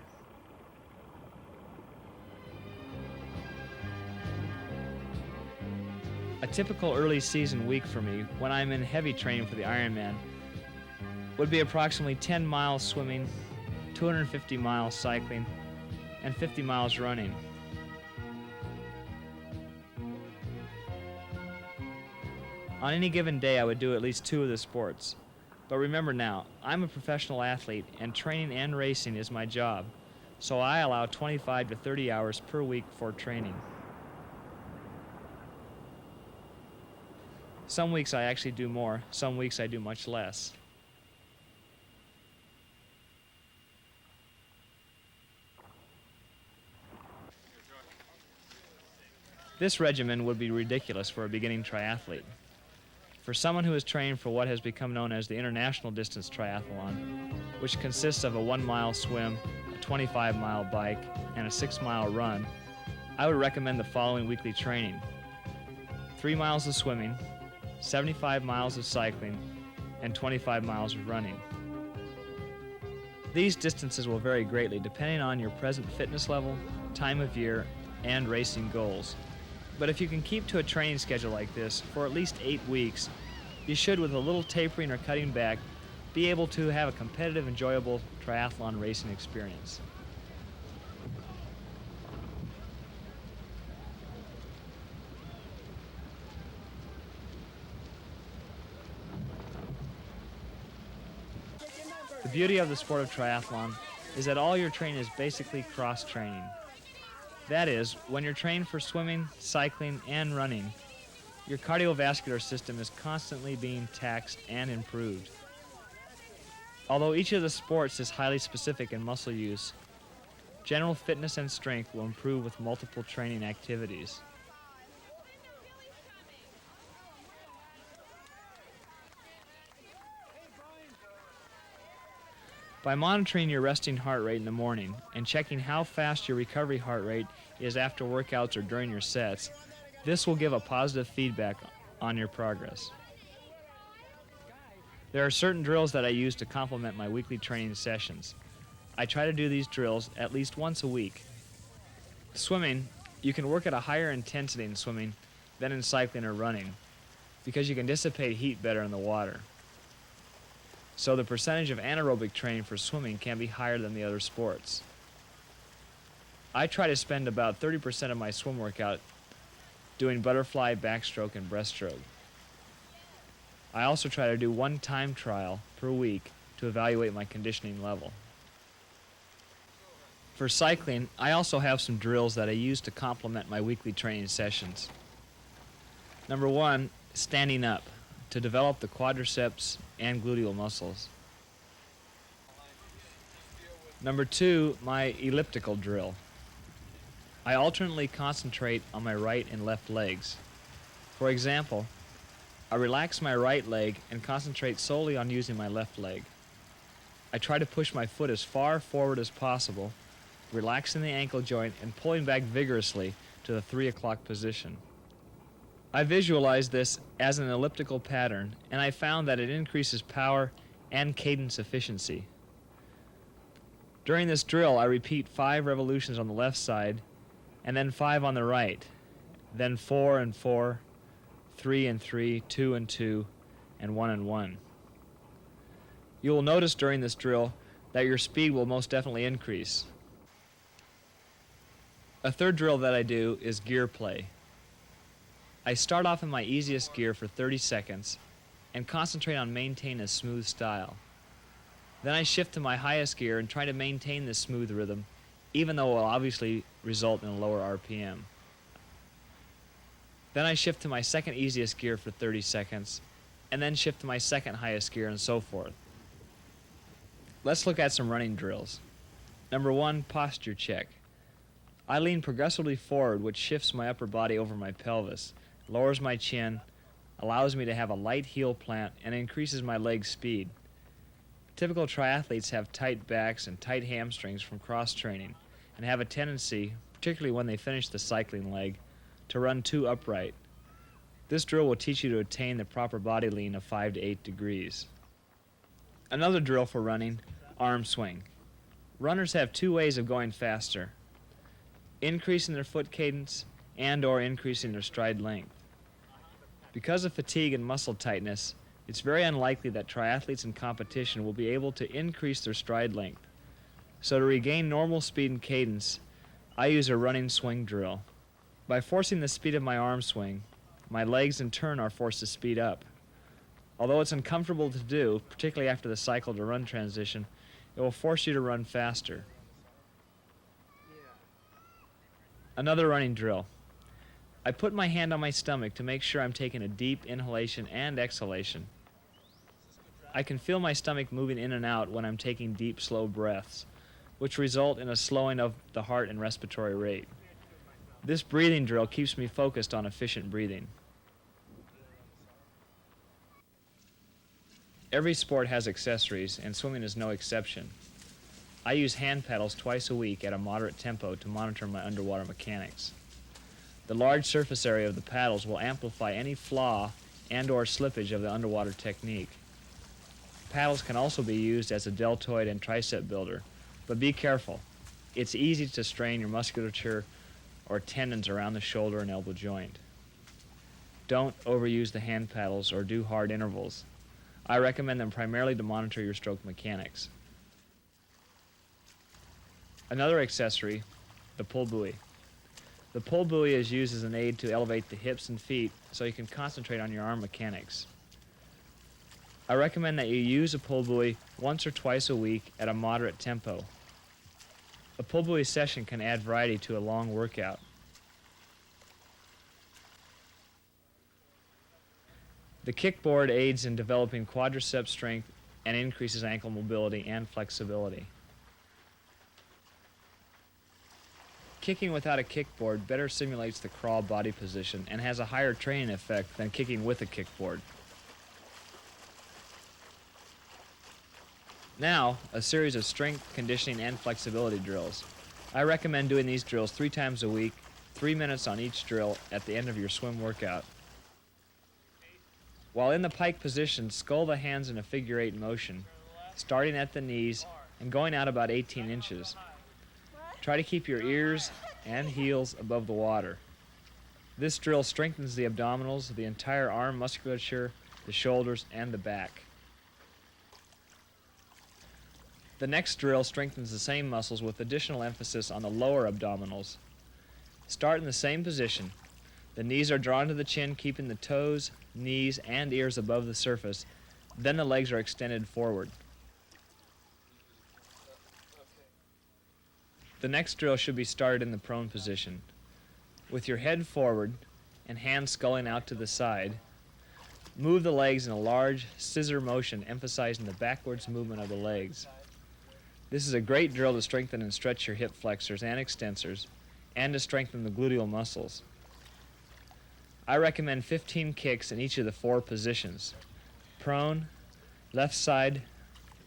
A typical early season week for me, when I'm in heavy training for the Ironman, would be approximately 10 miles swimming, 250 miles cycling, and 50 miles running. On any given day, I would do at least 2 of the sports. But remember now, I'm a professional athlete, and training and racing is my job, so I allow 25 to 30 hours per week for training. Some weeks I actually do more, some weeks I do much less. This regimen would be ridiculous for a beginning triathlete. For someone who is training for what has become known as the International Distance Triathlon, which consists of a 1-mile swim, a 25-mile bike, and a 6-mile run, I would recommend the following weekly training: 3 miles of swimming, 75 miles of cycling, and 25 miles of running. These distances will vary greatly depending on your present fitness level, time of year, and racing goals. But if you can keep to a training schedule like this for at least 8 weeks, you should, with a little tapering or cutting back, be able to have a competitive, enjoyable triathlon racing experience. The beauty of the sport of triathlon is that all your training is basically cross-training. That is, when you're trained for swimming, cycling, and running, your cardiovascular system is constantly being taxed and improved. Although each of the sports is highly specific in muscle use, general fitness and strength will improve with multiple training activities. By monitoring your resting heart rate in the morning and checking how fast your recovery heart rate is after workouts or during your sets, this will give a positive feedback on your progress. There are certain drills that I use to complement my weekly training sessions. I try to do these drills at least once a week. Swimming, you can work at a higher intensity in swimming than in cycling or running because you can dissipate heat better in the water. So the percentage of anaerobic training for swimming can be higher than the other sports. I try to spend about 30% of my swim workout doing butterfly, backstroke, and breaststroke. I also try to do 1 time trial per week to evaluate my conditioning level. For cycling, I also have some drills that I use to complement my weekly training sessions. Number 1, standing up, to develop the quadriceps and gluteal muscles. Number 2, my elliptical drill. I alternately concentrate on my right and left legs. For example, I relax my right leg and concentrate solely on using my left leg. I try to push my foot as far forward as possible, relaxing the ankle joint and pulling back vigorously to the 3 o'clock position. I visualize this as an elliptical pattern, and I found that it increases power and cadence efficiency. During this drill, I repeat 5 revolutions on the left side, and then 5 on the right, then 4 and 4, 3 and 3, 2 and 2, and 1 and 1. You will notice during this drill that your speed will most definitely increase. A third drill that I do is gear play. I start off in my easiest gear for 30 seconds and concentrate on maintaining a smooth style. Then I shift to my highest gear and try to maintain this smooth rhythm, even though it will obviously result in a lower RPM. Then I shift to my second easiest gear for 30 seconds, and then shift to my second highest gear, and so forth. Let's look at some running drills. Number 1, posture check. I lean progressively forward, which shifts my upper body over my pelvis, lowers my chin, allows me to have a light heel plant, and increases my leg speed. Typical triathletes have tight backs and tight hamstrings from cross-training and have a tendency, particularly when they finish the cycling leg, to run too upright. This drill will teach you to attain the proper body lean of 5 to 8 degrees. Another drill for running, arm swing. Runners have 2 ways of going faster: increasing their foot cadence and/or increasing their stride length. Because of fatigue and muscle tightness, it's very unlikely that triathletes in competition will be able to increase their stride length. So to regain normal speed and cadence, I use a running swing drill. By forcing the speed of my arm swing, my legs in turn are forced to speed up. Although it's uncomfortable to do, particularly after the cycle to run transition, it will force you to run faster. Another running drill. I put my hand on my stomach to make sure I'm taking a deep inhalation and exhalation. I can feel my stomach moving in and out when I'm taking deep, slow breaths, which result in a slowing of the heart and respiratory rate. This breathing drill keeps me focused on efficient breathing. Every sport has accessories, and swimming is no exception. I use hand paddles twice a week at a moderate tempo to monitor my underwater mechanics. The large surface area of the paddles will amplify any flaw and/or slippage of the underwater technique. Paddles can also be used as a deltoid and tricep builder, but be careful. It's easy to strain your musculature or tendons around the shoulder and elbow joint. Don't overuse the hand paddles or do hard intervals. I recommend them primarily to monitor your stroke mechanics. Another accessory, the pull buoy. The pull buoy is used as an aid to elevate the hips and feet so you can concentrate on your arm mechanics. I recommend that you use a pull buoy once or twice a week at a moderate tempo. A pull buoy session can add variety to a long workout. The kickboard aids in developing quadricep strength and increases ankle mobility and flexibility. Kicking without a kickboard better simulates the crawl body position and has a higher training effect than kicking with a kickboard. Now, a series of strength, conditioning, and flexibility drills. I recommend doing these drills 3 times a week, 3 minutes on each drill at the end of your swim workout. While in the pike position, scull the hands in a figure 8 motion, starting at the knees and going out about 18 inches. Try to keep your ears and heels above the water. This drill strengthens the abdominals, the entire arm musculature, the shoulders, and the back. The next drill strengthens the same muscles with additional emphasis on the lower abdominals. Start in the same position. The knees are drawn to the chin, keeping the toes, knees, and ears above the surface. Then the legs are extended forward. The next drill should be started in the prone position. With your head forward and hands sculling out to the side, move the legs in a large scissor motion, emphasizing the backwards movement of the legs. This is a great drill to strengthen and stretch your hip flexors and extensors, and to strengthen the gluteal muscles. I recommend 15 kicks in each of the 4 positions: prone, left side,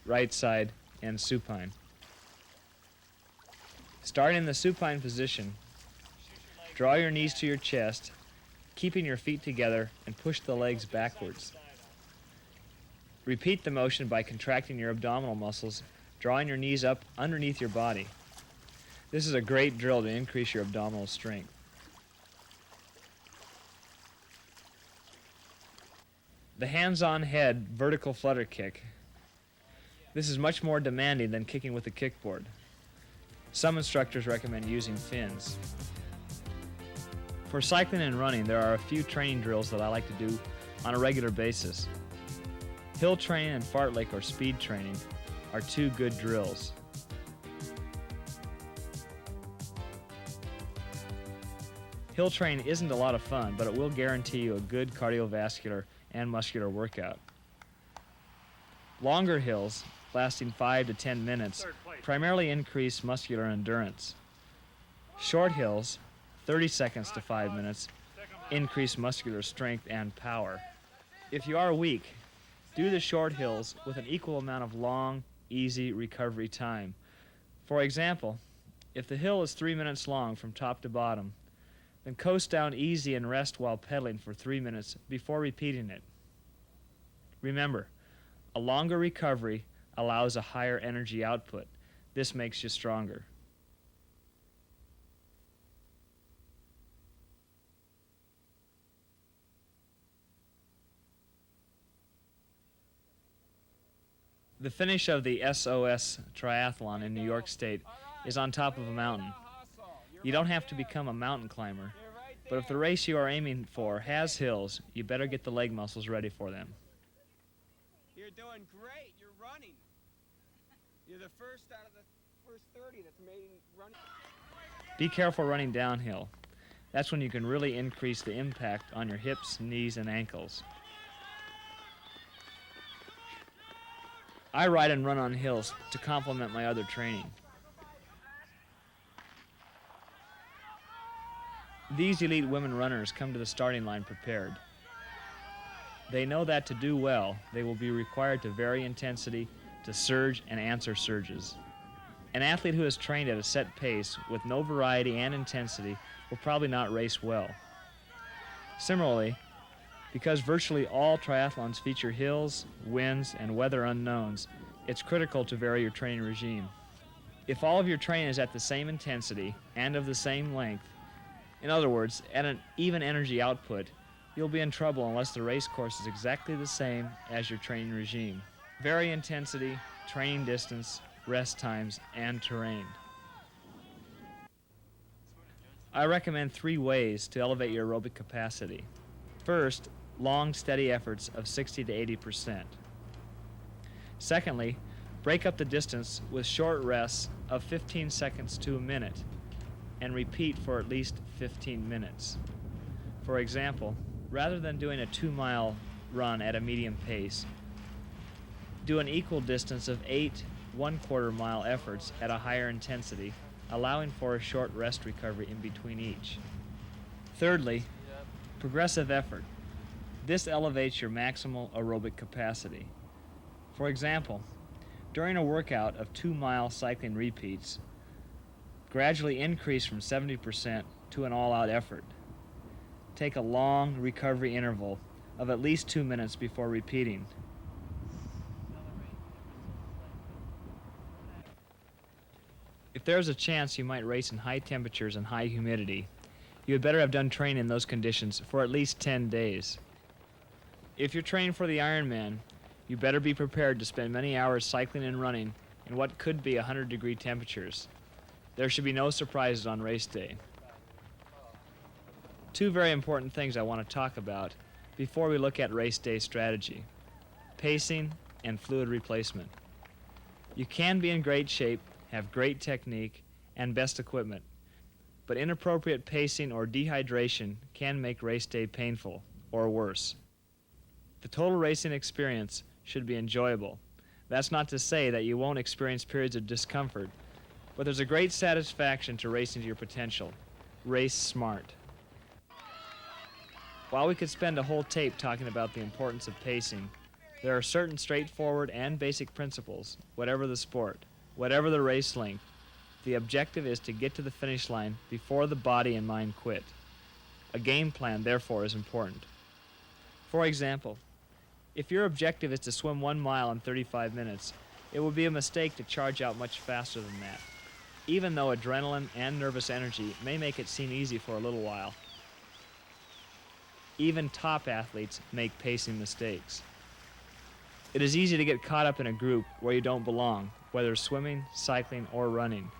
right side, and supine. Starting in the supine position, draw your knees to your chest, keeping your feet together, and push the legs backwards. Repeat the motion by contracting your abdominal muscles, drawing your knees up underneath your body. This is a great drill to increase your abdominal strength. The hands-on head vertical flutter kick. This is much more demanding than kicking with a kickboard. Some instructors recommend using fins. For cycling and running, there are a few training drills that I like to do on a regular basis. Hill training and fartlek or speed training are 2 good drills. Hill training isn't a lot of fun, but it will guarantee you a good cardiovascular and muscular workout. Longer hills, lasting 5 to 10 minutes, primarily increase muscular endurance. Short hills, 30 seconds to 5 minutes, increase muscular strength and power. If you are weak, do the short hills with an equal amount of long, easy recovery time. For example, if the hill is 3 minutes long from top to bottom, then coast down easy and rest while pedaling for 3 minutes before repeating it. Remember, a longer recovery allows a higher energy output. This makes you stronger. The finish of the SOS Triathlon in New York State is on top of a mountain. You don't have to become a mountain climber, but if the race you are aiming for has hills, you better get the leg muscles ready for them. You're doing great. You're running. You're the first out of the first 30 that's made running. Be careful running downhill. That's when you can really increase the impact on your hips, knees, and ankles. I ride and run on hills to complement my other training. These elite women runners come to the starting line prepared. They know that to do well, they will be required to vary intensity, to surge and answer surges. An athlete who is trained at a set pace with no variety and intensity will probably not race well. Similarly, because virtually all triathlons feature hills, winds, and weather unknowns, it's critical to vary your training regime. If all of your training is at the same intensity and of the same length, in other words, at an even energy output, you'll be in trouble unless the race course is exactly the same as your training regime. Vary intensity, training distance, rest times, and terrain. I recommend 3 ways to elevate your aerobic capacity. First, long, steady efforts of 60 to 80%. Secondly, break up the distance with short rests of 15 seconds to a minute and repeat for at least 15 minutes. For example, rather than doing a 2-mile run at a medium pace, do an equal distance of 8 1/4-mile efforts at a higher intensity, allowing for a short rest recovery in between each. Thirdly, progressive effort. This elevates your maximal aerobic capacity. For example, during a workout of 2-mile cycling repeats, gradually increase from 70% to an all-out effort. Take a long recovery interval of at least 2 minutes before repeating. If there's a chance you might race in high temperatures and high humidity, you had better have done training in those conditions for at least 10 days. If you're training for the Ironman, you better be prepared to spend many hours cycling and running in what could be 100-degree temperatures. There should be no surprises on race day. 2 very important things I want to talk about before we look at race day strategy: pacing and fluid replacement. You can be in great shape, have great technique, and best equipment, but inappropriate pacing or dehydration can make race day painful, or worse. The total racing experience should be enjoyable. That's not to say that you won't experience periods of discomfort, but there's a great satisfaction to racing to your potential. Race smart. While we could spend a whole tape talking about the importance of pacing, there are certain straightforward and basic principles, whatever the sport, whatever the race length. The objective is to get to the finish line before the body and mind quit. A game plan, therefore, is important. For example, if your objective is to swim 1 mile in 35 minutes, it would be a mistake to charge out much faster than that, even though adrenaline and nervous energy may make it seem easy for a little while. Even top athletes make pacing mistakes. It is easy to get caught up in a group where you don't belong, whether swimming, cycling, or running.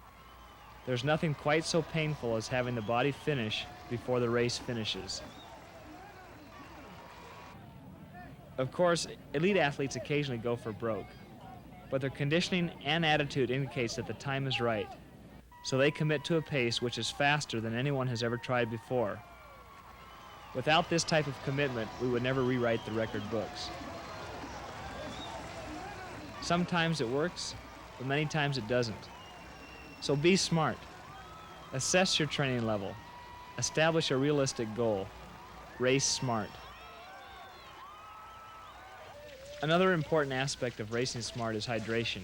There's nothing quite so painful as having the body finish before the race finishes. Of course, elite athletes occasionally go for broke, but their conditioning and attitude indicates that the time is right, so they commit to a pace which is faster than anyone has ever tried before. Without this type of commitment, we would never rewrite the record books. Sometimes it works, but many times it doesn't. So be smart. Assess your training level. Establish a realistic goal. Race smart. Another important aspect of racing smart is hydration.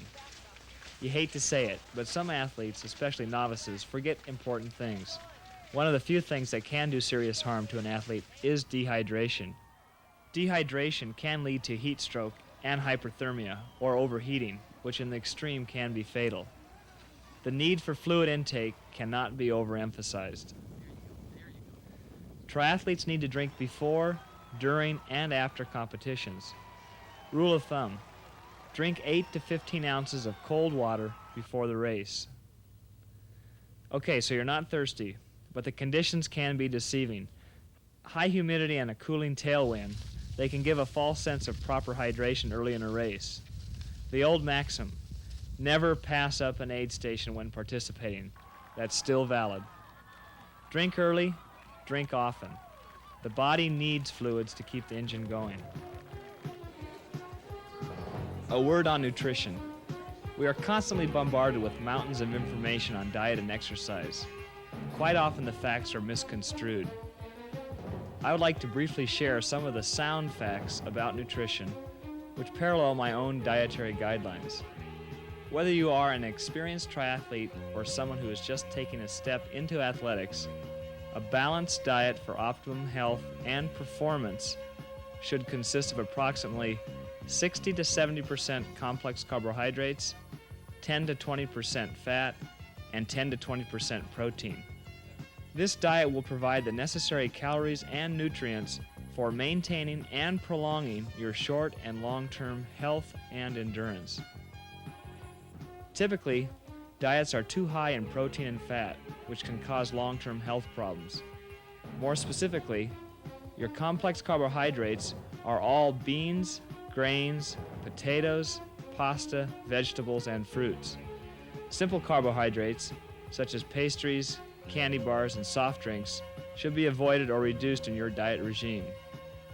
You hate to say it, but some athletes, especially novices, forget important things. One of the few things that can do serious harm to an athlete is dehydration. Dehydration can lead to heat stroke and hyperthermia, or overheating, which in the extreme can be fatal. The need for fluid intake cannot be overemphasized. Triathletes need to drink before, during, and after competitions. Rule of thumb: drink 8 to 15 ounces of cold water before the race. Okay, so you're not thirsty, but the conditions can be deceiving. High humidity and a cooling tailwind, they can give a false sense of proper hydration early in a race. The old maxim, never pass up an aid station when participating, that's still valid. Drink early, drink often. The body needs fluids to keep the engine going. A word on nutrition. We are constantly bombarded with mountains of information on diet and exercise. Quite often the facts are misconstrued. I would like to briefly share some of the sound facts about nutrition which parallel my own dietary guidelines. Whether you are an experienced triathlete or someone who is just taking a step into athletics, a balanced diet for optimum health and performance should consist of approximately 60 to 70% complex carbohydrates, 10 to 20% fat, and 10 to 20% protein. This diet will provide the necessary calories and nutrients for maintaining and prolonging your short and long-term health and endurance. Typically, diets are too high in protein and fat, which can cause long-term health problems. More specifically, your complex carbohydrates are all beans, grains, potatoes, pasta, vegetables, and fruits. Simple carbohydrates, such as pastries, candy bars, and soft drinks, should be avoided or reduced in your diet regime.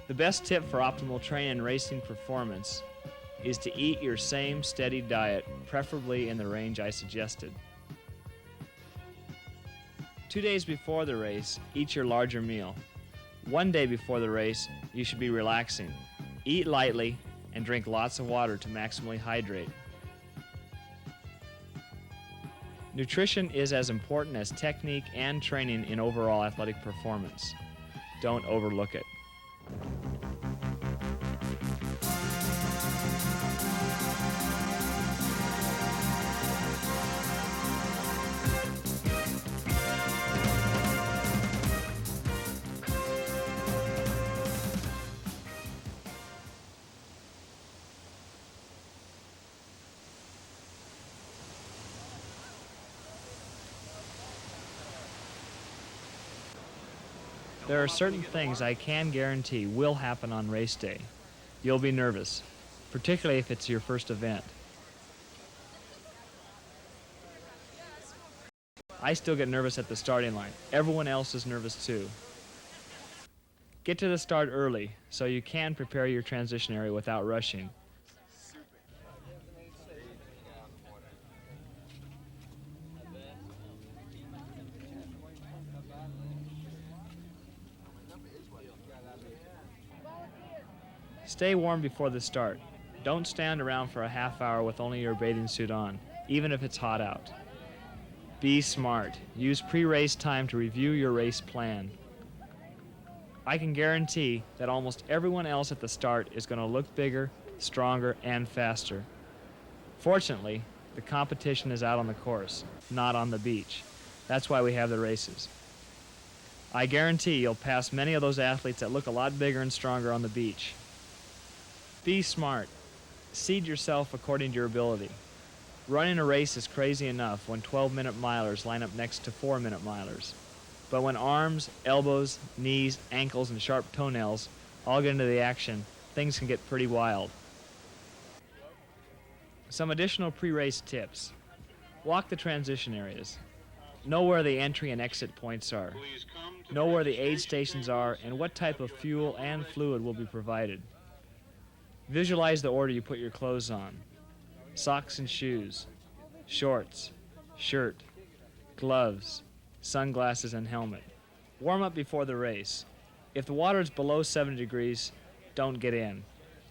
The best tip for optimal training and racing performance is to eat your same steady diet, preferably in the range I suggested. 2 days before the race, eat your larger meal. 1 day before the race, you should be relaxing. Eat lightly and drink lots of water to maximally hydrate. Nutrition is as important as technique and training in overall athletic performance. Don't overlook it. There are certain things I can guarantee will happen on race day. You'll be nervous, particularly if it's your first event. I still get nervous at the starting line. Everyone else is nervous too. Get to the start early so you can prepare your transition area without rushing. Stay warm before the start. Don't stand around for a half hour with only your bathing suit on, even if it's hot out. Be smart. Use pre-race time to review your race plan. I can guarantee that almost everyone else at the start is going to look bigger, stronger, and faster. Fortunately, the competition is out on the course, not on the beach. That's why we have the races. I guarantee you'll pass many of those athletes that look a lot bigger and stronger on the beach. Be smart. Seed yourself according to your ability. Running a race is crazy enough when 12-minute milers line up next to 4-minute milers. But when arms, elbows, knees, ankles, and sharp toenails all get into the action, things can get pretty wild. Some additional pre-race tips. Walk the transition areas. Know where the entry and exit points are. Know where the aid stations are and what type of fuel and fluid will be provided. Visualize the order you put your clothes on. Socks and shoes, shorts, shirt, gloves, sunglasses, and helmet. Warm up before the race. If the water is below 70 degrees, don't get in.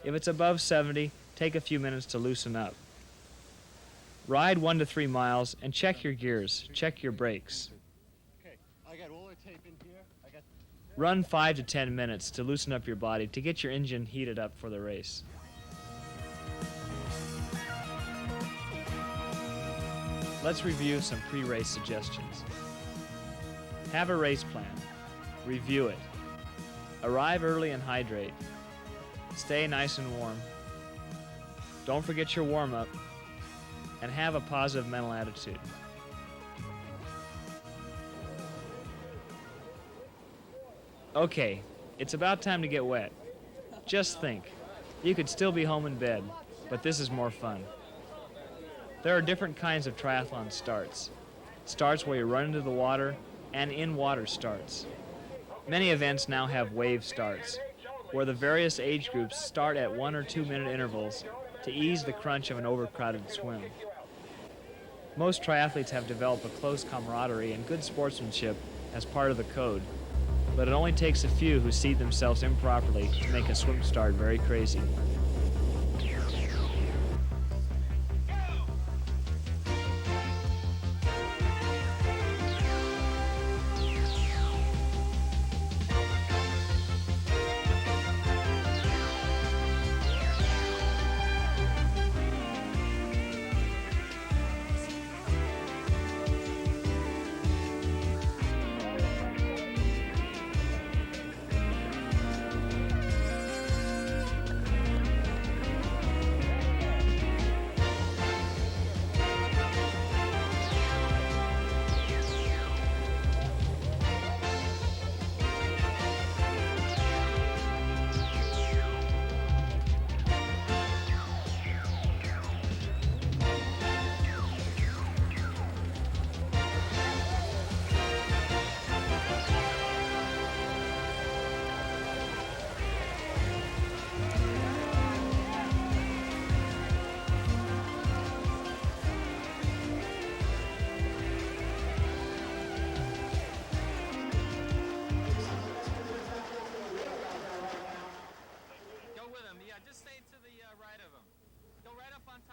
If it's above 70, take a few minutes to loosen up. Ride 1 to 3 miles and check your gears, check your brakes. Run 5 to 10 minutes to loosen up your body to get your engine heated up for the race. Let's review some pre-race suggestions. Have a race plan. Review it. Arrive early and hydrate. Stay nice and warm. Don't forget your warm-up. And have a positive mental attitude. Okay, it's about time to get wet. Just think, you could still be home in bed, but this is more fun. There are different kinds of triathlon starts. Starts where you run into the water, and in-water starts. Many events now have wave starts, where the various age groups start at 1 or 2 minute intervals to ease the crunch of an overcrowded swim. Most triathletes have developed a close camaraderie and good sportsmanship as part of the code, but it only takes a few who seat themselves improperly to make a swim start very crazy.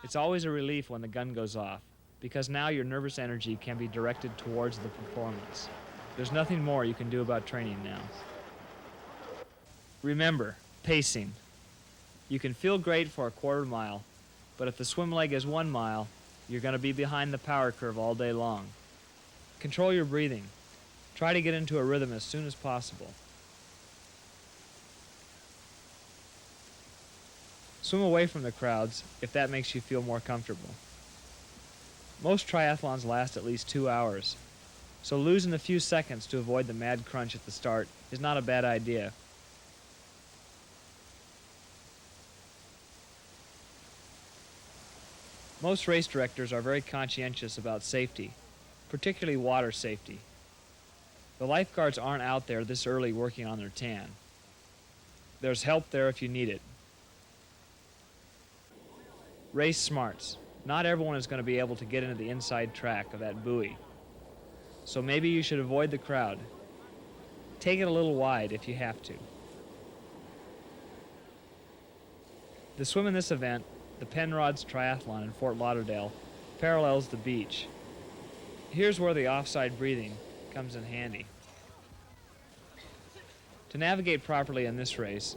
It's always a relief when the gun goes off, because now your nervous energy can be directed towards the performance. There's nothing more you can do about training now. Remember, pacing. You can feel great for a quarter mile, but if the swim leg is 1 mile, you're going to be behind the power curve all day long. Control your breathing. Try to get into a rhythm as soon as possible. Swim away from the crowds if that makes you feel more comfortable. Most triathlons last at least 2 hours, so losing a few seconds to avoid the mad crunch at the start is not a bad idea. Most race directors are very conscientious about safety, particularly water safety. The lifeguards aren't out there this early working on their tan. There's help there if you need it. Race smarts. Not everyone is going to be able to get into the inside track of that buoy, so maybe you should avoid the crowd. Take it a little wide if you have to. The swim in this event, the Penrod's Triathlon in Fort Lauderdale, parallels the beach. Here's where the offside breathing comes in handy. To navigate properly in this race,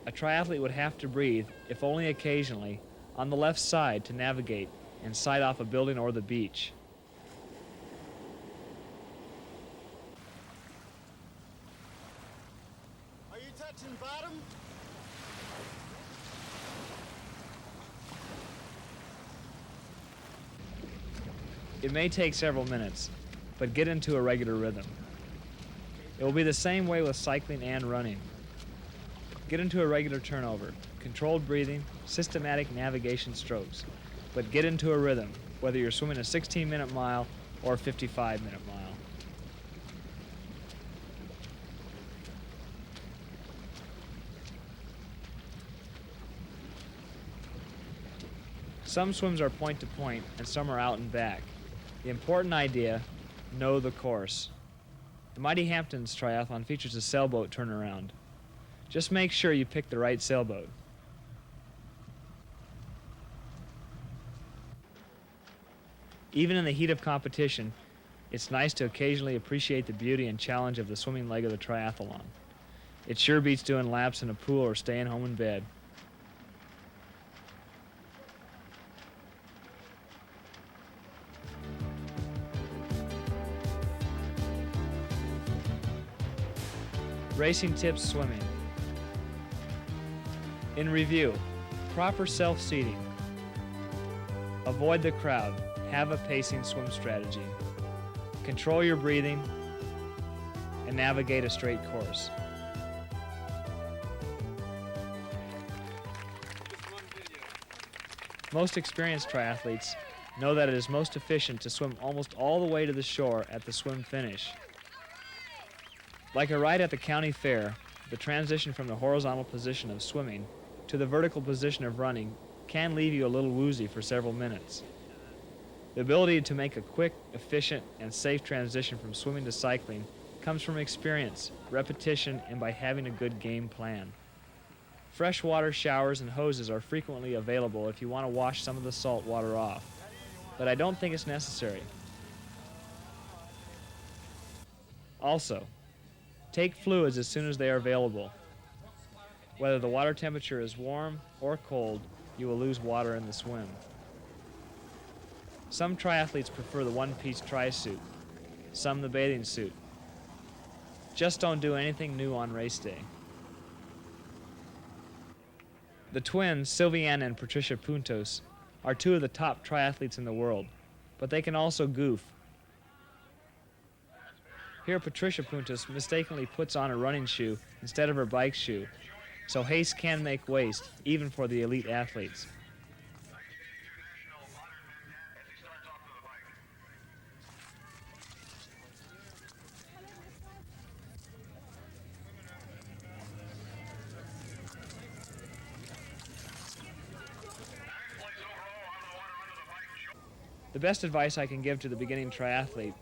a triathlete would have to breathe, if only occasionally, on the left side to navigate and sight off a building or the beach. Are you touching bottom? It may take several minutes, but get into a regular rhythm. It will be the same way with cycling and running. Get into a regular turnover, controlled breathing, systematic navigation strokes, but get into a rhythm, whether you're swimming a 16-minute mile or a 55-minute mile. Some swims are point to point and some are out and back. The important idea, know the course. The Mighty Hamptons Triathlon features a sailboat turnaround. Just make sure you pick the right sailboat. Even in the heat of competition, it's nice to occasionally appreciate the beauty and challenge of the swimming leg of the triathlon. It sure beats doing laps in a pool or staying home in bed. Racing tips swimming. In review, proper self-seating. Avoid the crowd. Have a pacing swim strategy. Control your breathing and navigate a straight course. Most experienced triathletes know that it is most efficient to swim almost all the way to the shore at the swim finish. Like a ride at the county fair, the transition from the horizontal position of swimming to the vertical position of running can leave you a little woozy for several minutes. The ability to make a quick, efficient, and safe transition from swimming to cycling comes from experience, repetition, and by having a good game plan. Freshwater showers and hoses are frequently available if you want to wash some of the salt water off, but I don't think it's necessary. Also, take fluids as soon as they are available. Whether the water temperature is warm or cold, you will lose water in the swim. Some triathletes prefer the one-piece tri-suit, some the bathing suit. Just don't do anything new on race day. The twins, Sylviane and Patricia Puntos, are two of the top triathletes in the world, but they can also goof. Here Patricia Puntos mistakenly puts on a running shoe instead of her bike shoe, so haste can make waste, even for the elite athletes. The best advice I can give to the beginning triathlete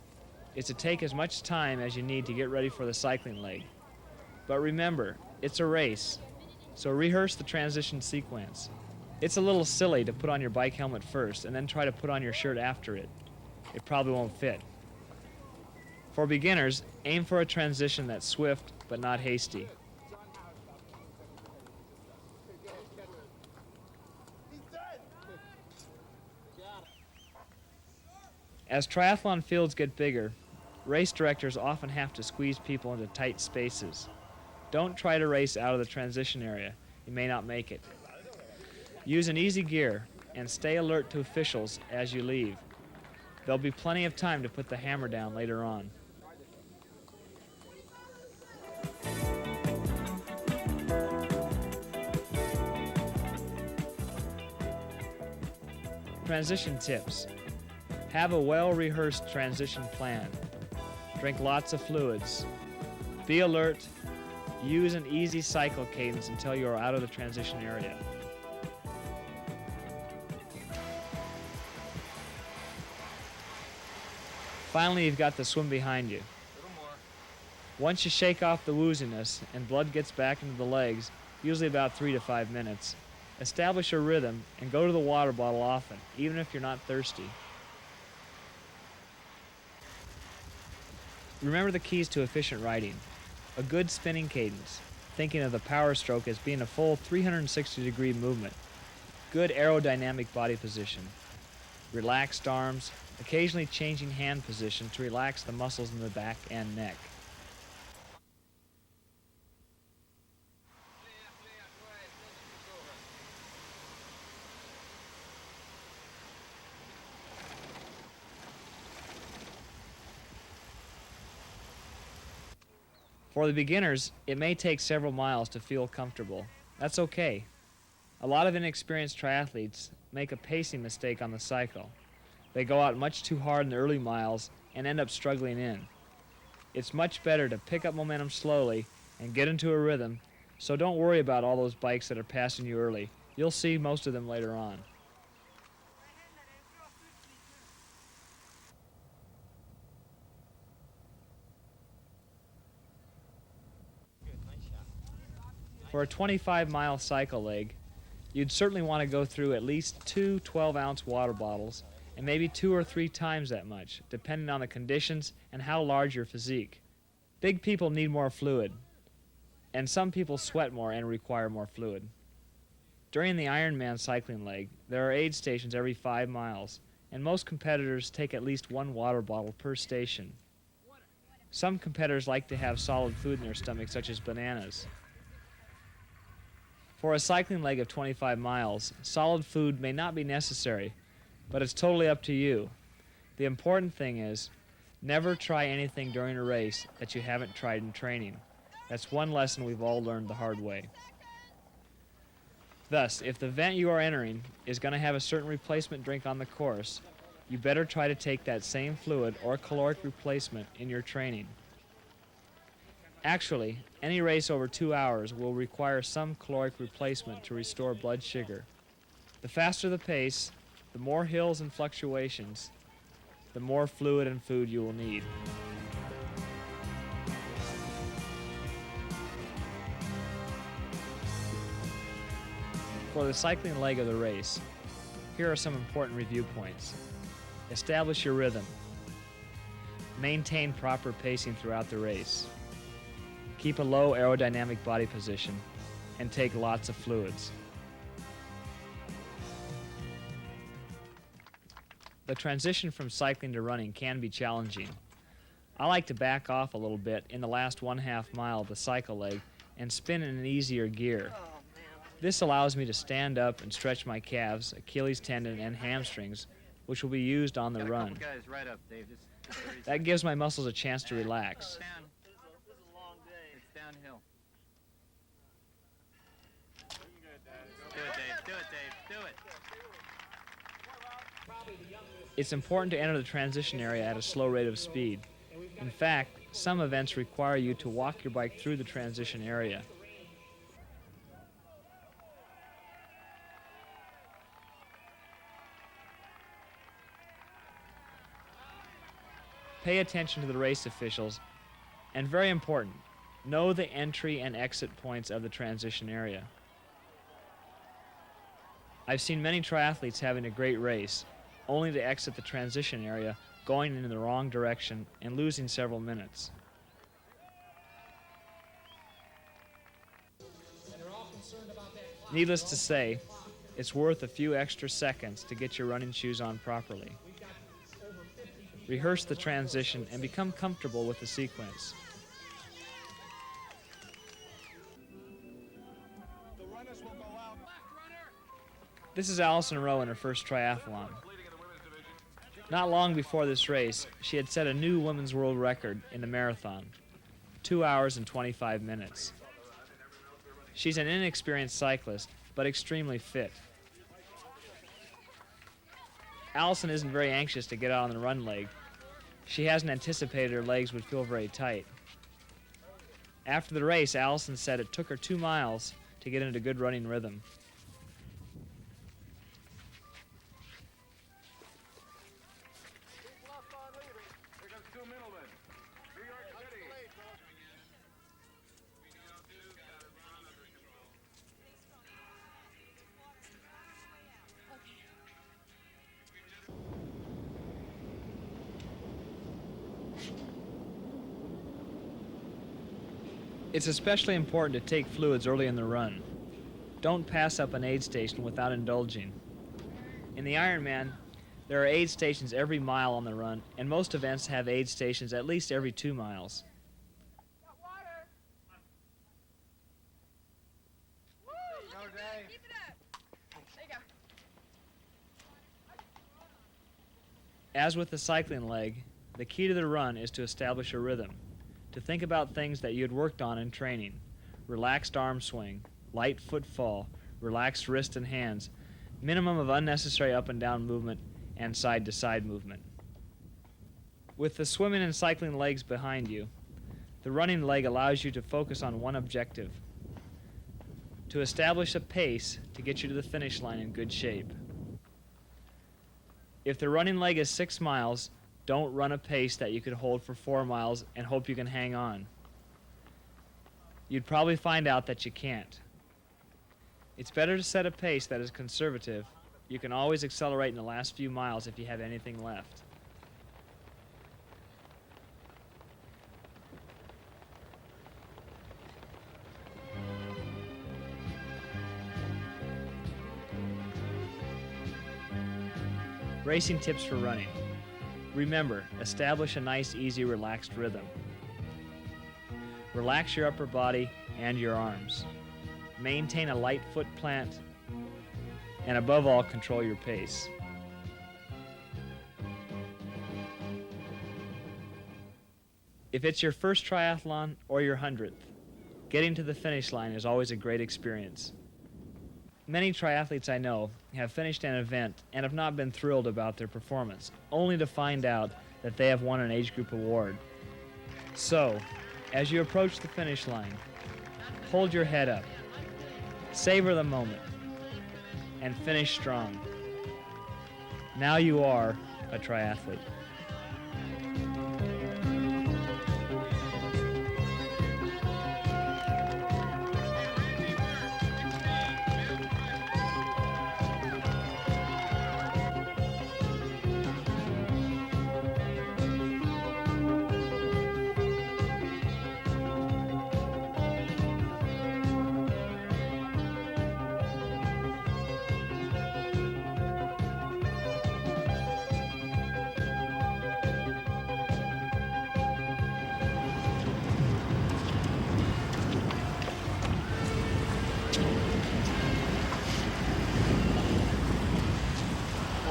is to take as much time as you need to get ready for the cycling leg. But remember, it's a race, so rehearse the transition sequence. It's a little silly to put on your bike helmet first and then try to put on your shirt after it. It probably won't fit. For beginners, aim for a transition that's swift but not hasty. As triathlon fields get bigger, race directors often have to squeeze people into tight spaces. Don't try to race out of the transition area. You may not make it. Use an easy gear and stay alert to officials as you leave. There'll be plenty of time to put the hammer down later on. Transition tips. Have a well-rehearsed transition plan. Drink lots of fluids. Be alert. Use an easy cycle cadence until you are out of the transition area. Finally, you've got the swim behind you. Once you shake off the wooziness and blood gets back into the legs, usually about 3 to 5 minutes, establish a rhythm and go to the water bottle often, even if you're not thirsty. Remember the keys to efficient riding. A good spinning cadence, thinking of the power stroke as being a full 360-degree movement. Good aerodynamic body position. Relaxed arms, occasionally changing hand position to relax the muscles in the back and neck. For the beginners, it may take several miles to feel comfortable. That's okay. A lot of inexperienced triathletes make a pacing mistake on the cycle. They go out much too hard in the early miles and end up struggling in. It's much better to pick up momentum slowly and get into a rhythm, so don't worry about all those bikes that are passing you early. You'll see most of them later on. For a 25-mile cycle leg, you'd certainly want to go through at least 2 12-ounce water bottles and maybe 2 or 3 times that much, depending on the conditions and how large your physique. Big people need more fluid, and some people sweat more and require more fluid. During the Ironman cycling leg, there are aid stations every 5 miles, and most competitors take at least 1 water bottle per station. Some competitors like to have solid food in their stomach, such as bananas. For a cycling leg of 25 miles, solid food may not be necessary, but it's totally up to you. The important thing is, never try anything during a race that you haven't tried in training. That's one lesson we've all learned the hard way. Thus, if the event you are entering is going to have a certain replacement drink on the course, you better try to take that same fluid or caloric replacement in your training. Actually, any race over 2 hours will require some caloric replacement to restore blood sugar. The faster the pace, the more hills and fluctuations, the more fluid and food you will need. For the cycling leg of the race, here are some important review points. Establish your rhythm. Maintain proper pacing throughout the race. Keep a low aerodynamic body position and take lots of fluids. The transition from cycling to running can be challenging. I like to back off a little bit in the last 1/2 mile of the cycle leg and spin in an easier gear. This allows me to stand up and stretch my calves, Achilles tendon, and hamstrings, which will be used on the run. Guys, right up, Dave. That gives my muscles a chance to relax. This is a long day. It's downhill. Do it, Dave. Do it, Dave. Do it. It's important to enter the transition area at a slow rate of speed. In fact, some events require you to walk your bike through the transition area. Pay attention to the race officials, and very important, know the entry and exit points of the transition area. I've seen many triathletes having a great race, only to exit the transition area, going in the wrong direction and losing several minutes. Needless to say, it's worth a few extra seconds to get your running shoes on properly. Rehearse the transition and become comfortable with the sequence. This is Allison Rowe in her first triathlon. Not long before this race, she had set a new women's world record in the marathon, 2 hours and 25 minutes. She's an inexperienced cyclist, but extremely fit. Allison isn't very anxious to get out on the run leg. She hasn't anticipated her legs would feel very tight. After the race, Allison said it took her 2 miles to get into good running rhythm. It's especially important to take fluids early in the run. Don't pass up an aid station without indulging. In the Ironman, there are aid stations every mile on the run, and most events have aid stations at least every 2 miles. As with the cycling leg, the key to the run is to establish a rhythm, to think about things that you had worked on in training: relaxed arm swing, light foot fall, relaxed wrist and hands, minimum of unnecessary up and down movement, and side to side movement. With the swimming and cycling legs behind you, the running leg allows you to focus on one objective: to establish a pace to get you to the finish line in good shape. If the running leg is 6 miles, don't run a pace that you could hold for 4 miles and hope you can hang on. You'd probably find out that you can't. It's better to set a pace that is conservative. You can always accelerate in the last few miles if you have anything left. Racing tips for running. Remember, establish a nice, easy, relaxed rhythm. Relax your upper body and your arms. Maintain a light foot plant, and above all, control your pace. If it's your first triathlon or your 100th, getting to the finish line is always a great experience. Many triathletes I know have finished an event and have not been thrilled about their performance, only to find out that they have won an age group award. So, as you approach the finish line, hold your head up, savor the moment, and finish strong. Now you are a triathlete.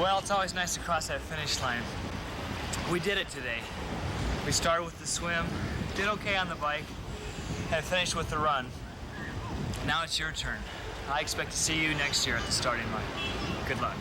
Well, it's always nice to cross that finish line. We did it today. We started with the swim, did okay on the bike, and finished with the run. Now it's your turn. I expect to see you next year at the starting line. Good luck.